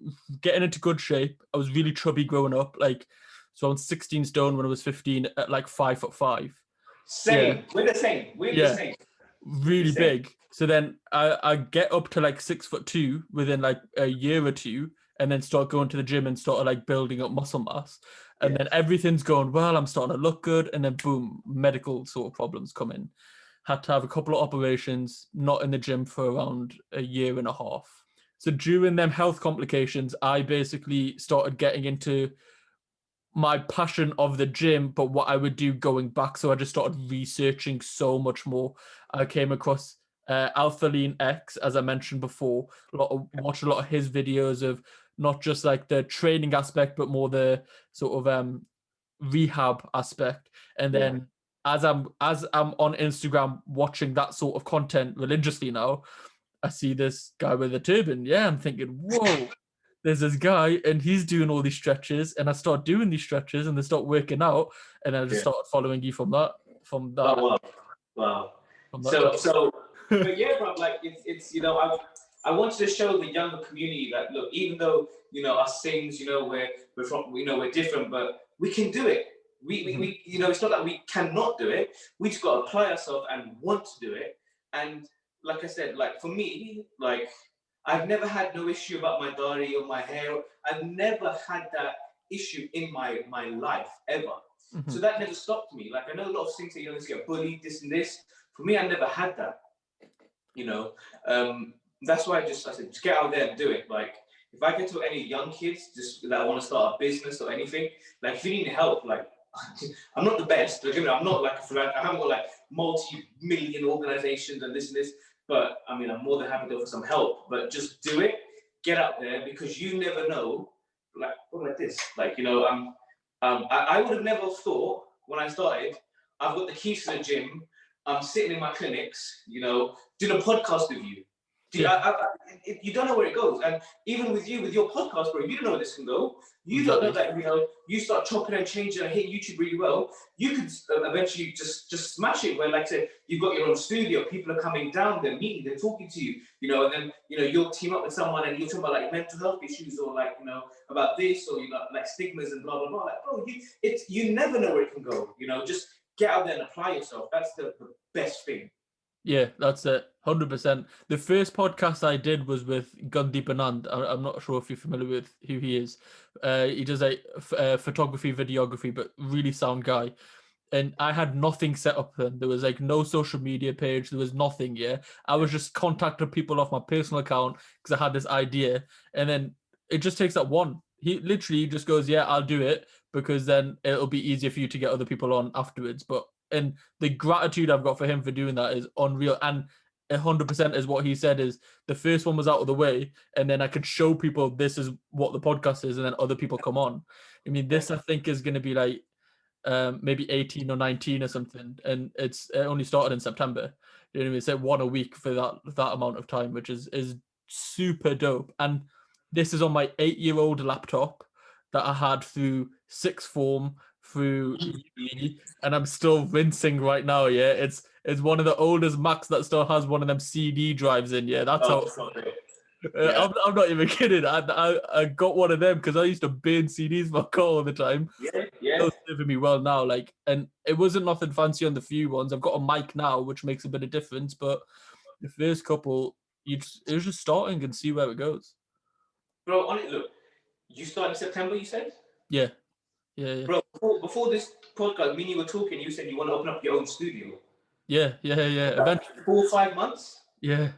getting into good shape. I was really chubby growing up, like so I'm 16 stone when I was 15 at like 5'5". Same. Yeah. We're the same. The same. Really big. So then I get up to like 6'2" within like a year or two, and then start going to the gym and start like building up muscle mass. And then everything's going well. I'm starting to look good, and then boom, medical sort of problems come in. Had to have a couple of operations, not in the gym for around a year and a half. So during them health complications, I basically started getting into my passion of the gym, but what I would do going back. So I just started researching so much more. I came across Alpha Lean X, as I mentioned before. Watched a lot of his videos of not just like the training aspect, but more the sort of rehab aspect. And then as I'm on Instagram watching that sort of content religiously now, I see this guy with a turban. Yeah, I'm thinking, whoa, there's this guy and he's doing all these stretches, and I start doing these stretches and they start working out, and I just started following you from that. Oh, wow. So, but yeah, bro, like it's you know, I wanted to show the younger community that look, even though you know us things, you know, we're from, you know, we're different, but we can do it. We you know, it's not that we cannot do it. We just got to apply ourselves and want to do it. And like I said, like for me, like I've never had no issue about my body or my hair. I've never had that issue in my life ever. Mm-hmm. So that never stopped me. Like I know a lot of things that you always get bullied, this and this. For me, I never had that. You know, that's why I said, just get out there and do it. Like if I get to any young kids just that want to start a business or anything, like if you need help, like I'm not the best. Like, I'm not like I haven't got like multi-million organizations and this. But I mean, I'm more than happy to offer some help. But just do it. Get out there because you never know. Like this. Like I would have never thought when I started. I've got the keys to the gym. I'm sitting in my clinics. Doing a podcast with you. You don't know where it goes. And even with you, with your podcast, bro, you don't know where this can go. You don't know that, you start chopping and changing and hitting YouTube really well. You could eventually just smash it where, like I said, you've got your own studio. People are coming down, they're meeting, they're talking to you, and then, you'll team up with someone and you'll talk about like mental health issues or like, about this or, like stigmas and blah, blah, blah. Like, bro, you never know where it can go, just get out there and apply yourself. That's the best thing. Yeah, that's it. 100%. The first podcast I did was with Gundeep Anand. I'm not sure if you're familiar with who he is. He does photography, videography, but really sound guy. And I had nothing set up then. There was like no social media page. There was nothing. Yeah, I was just contacting people off my personal account because I had this idea, and then it just takes that one. He literally just goes, "Yeah, I'll do it," because then it'll be easier for you to get other people on afterwards. And the gratitude I've got for him for doing that is unreal. And 100% is what he said is the first one was out of the way, and then I could show people this is what the podcast is, and then other people come on. I mean, this I think is going to be like maybe 18 or 19 or something, and it only started in September. You know what I mean? It's like one a week for that amount of time, which is super dope. And this is on my 8-year-old laptop that I had through sixth form, through uni, and I'm still rinsing right now. Yeah, it's one of the oldest Macs that still has one of them CD drives in. Yeah, that's how. Yeah. I'm not even kidding. I got one of them because I used to burn CDs for car all the time. Yeah. Those serving me well now. Like, and it wasn't nothing fancy on the few ones. I've got a mic now, which makes a bit of difference. But the first couple, it was just starting and see where it goes. Bro, look, you started in September, you said? Yeah. Bro, before this podcast, me and you were talking, you said you want to open up your own studio. Yeah. Eventually. 4 or 5 months? Yeah.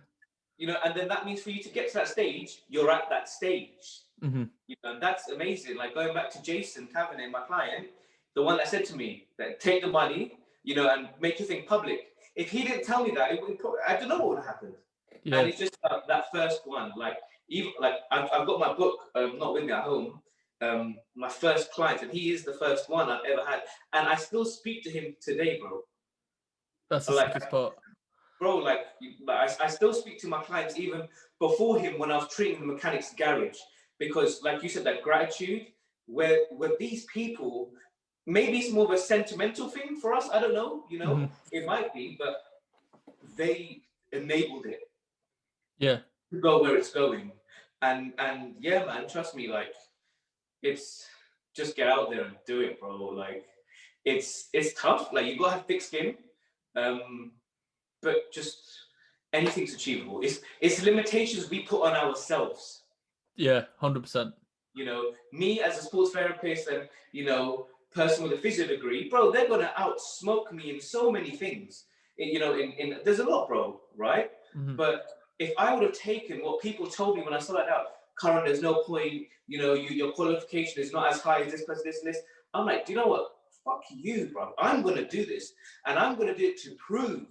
And then that means for you to get to that stage, you're at that stage. Mm-hmm. And that's amazing. Like going back to Jason Kavanagh, my client, the one that said to me that take the money, and make your thing public. If he didn't tell me that, I don't know what would have happened. Yeah. And it's just that first one. Like even like I've got my book not with me at home. My first client, and he is the first one I've ever had, and I still speak to him today, bro. That's the sickest part. Bro, like I still speak to my clients even before him when I was treating the mechanic's garage, because like you said, that gratitude, where these people, maybe it's more of a sentimental thing for us, I don't know, mm-hmm. It might be, but they enabled it. Yeah. To go where it's going. And yeah, man, trust me, like it's just get out there and do it, bro. Like it's tough. Like you gotta have thick skin. But just anything's achievable. It's limitations we put on ourselves. Yeah, 100%. Me as a sports therapist and, person with a physio degree, bro, they're going to outsmoke me in so many things. There's a lot, bro, right? Mm-hmm. But if I would have taken what people told me when I started out, Karan, there's no point, your qualification is not as high as this person, this and this. I'm like, do you know what? Fuck you, bro. I'm going to do this. And I'm going to do it to prove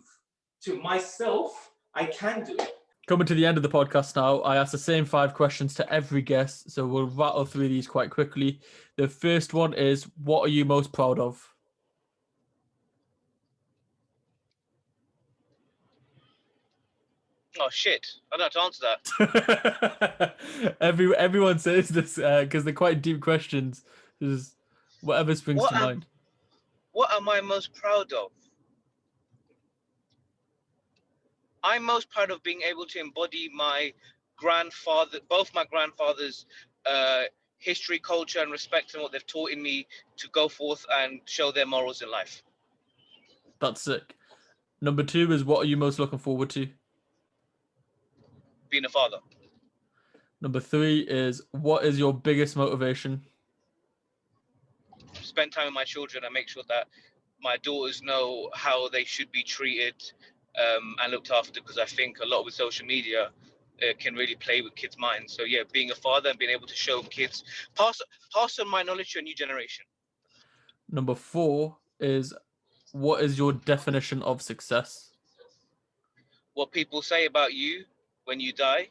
to myself I can do it. Coming to the end of the podcast now, I ask the same 5 questions to every guest, so we'll rattle through these quite quickly. The first one is, what are you most proud of? Oh shit! I don't have to answer that. Everyone says this because they're quite deep questions. Just whatever springs to mind. What am I most proud of? I'm most proud of being able to embody both my grandfather's history, culture, and respect, and what they've taught in me to go forth and show their morals in life. That's sick. Number 2 is, what are you most looking forward to? Being a father. Number 3 is, what is your biggest motivation? Spend time with my children and make sure that my daughters know how they should be treated and looked after, because I think a lot with social media can really play with kids' minds. So yeah, being a father and being able to show kids, pass on my knowledge to a new generation. Number 4 is, what is your definition of success? What people say about you when you die,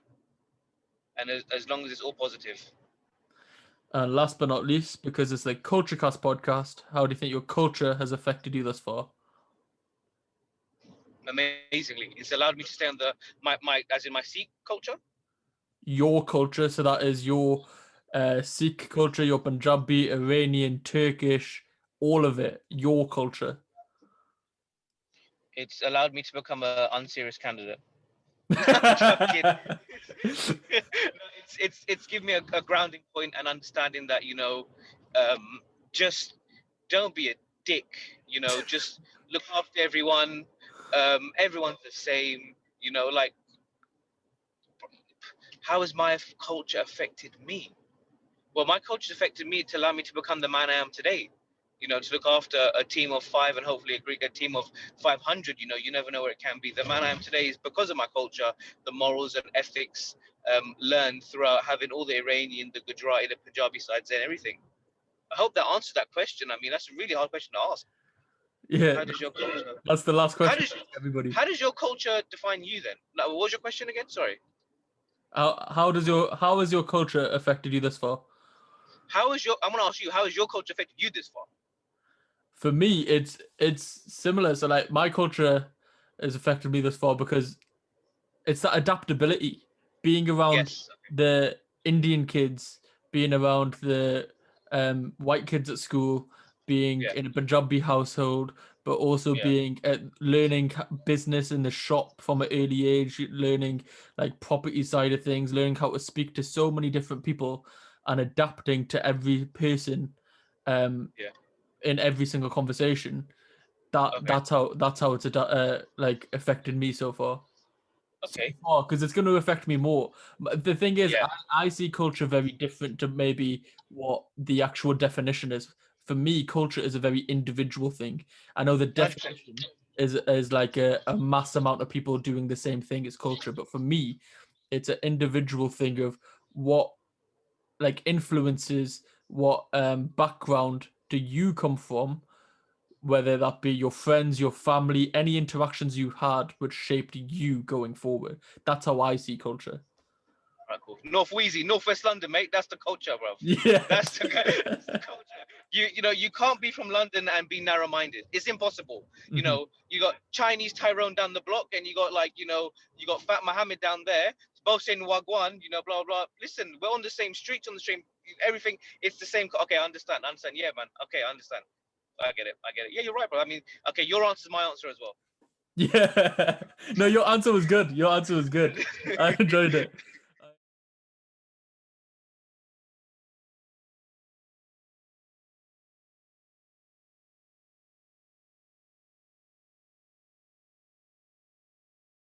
and as long as it's all positive. And last but not least, because it's the KultureKast podcast, how do you think your culture has affected you thus far? Amazingly, it's allowed me to stay on my as in my Sikh culture. Your culture, so that is your Sikh culture, your Punjabi, Iranian, Turkish, all of it, your culture. It's allowed me to become an unserious candidate. I'm joking. No, it's given me a grounding point and understanding that, just don't be a dick, just look after everyone. Everyone's the same, like, how has my culture affected me? Well, my culture affected me to allow me to become the man I am today. To look after a team of 5 and hopefully a team of 500. You never know where it can be. The man I am today is because of my culture, the morals and ethics learned throughout having all the Iranian, the Gujarati, the Punjabi sides and everything. I hope that answers that question. I mean, that's a really hard question to ask. Yeah, How does your culture? That's the last question. Everybody. How does your culture define you then? Now, what was your question again? Sorry. How has your culture affected you this far? I'm gonna ask you, how has your culture affected you this far? For me, it's similar. So like, my culture has affected me this far because it's that adaptability, being around the Indian kids, being around the white kids at school, being in a Punjabi household, but also being learning business in the shop from an early age, learning like property side of things, learning how to speak to so many different people and adapting to every person in every single conversation. That's how it's like affected me so far. Okay. Because it's going to affect me more. But the thing is, I see culture very different to maybe what the actual definition is. For me, culture is a very individual thing. I know the definition is like a mass amount of people doing the same thing as culture, but for me, it's an individual thing of what like influences, what background do you come from, whether that be your friends, your family, any interactions you had which shaped you going forward. That's how I see culture. Right, cool. North Wheezy, Northwest London, mate. That's the culture, bro. Yeah. That's the culture. You can't be from London and be narrow-minded. It's impossible. Mm-hmm. You got Chinese Tyrone down the block, and you got you got Fat Mohammed down there. Both saying Wagwan, blah blah. Listen, we're on the same streets, on the same everything. It's the same. Okay, I understand. Yeah, man. Okay, I understand. I get it. Yeah, you're right, bro. I mean, okay, your answer is my answer as well. Yeah. No, your answer was good. I enjoyed it.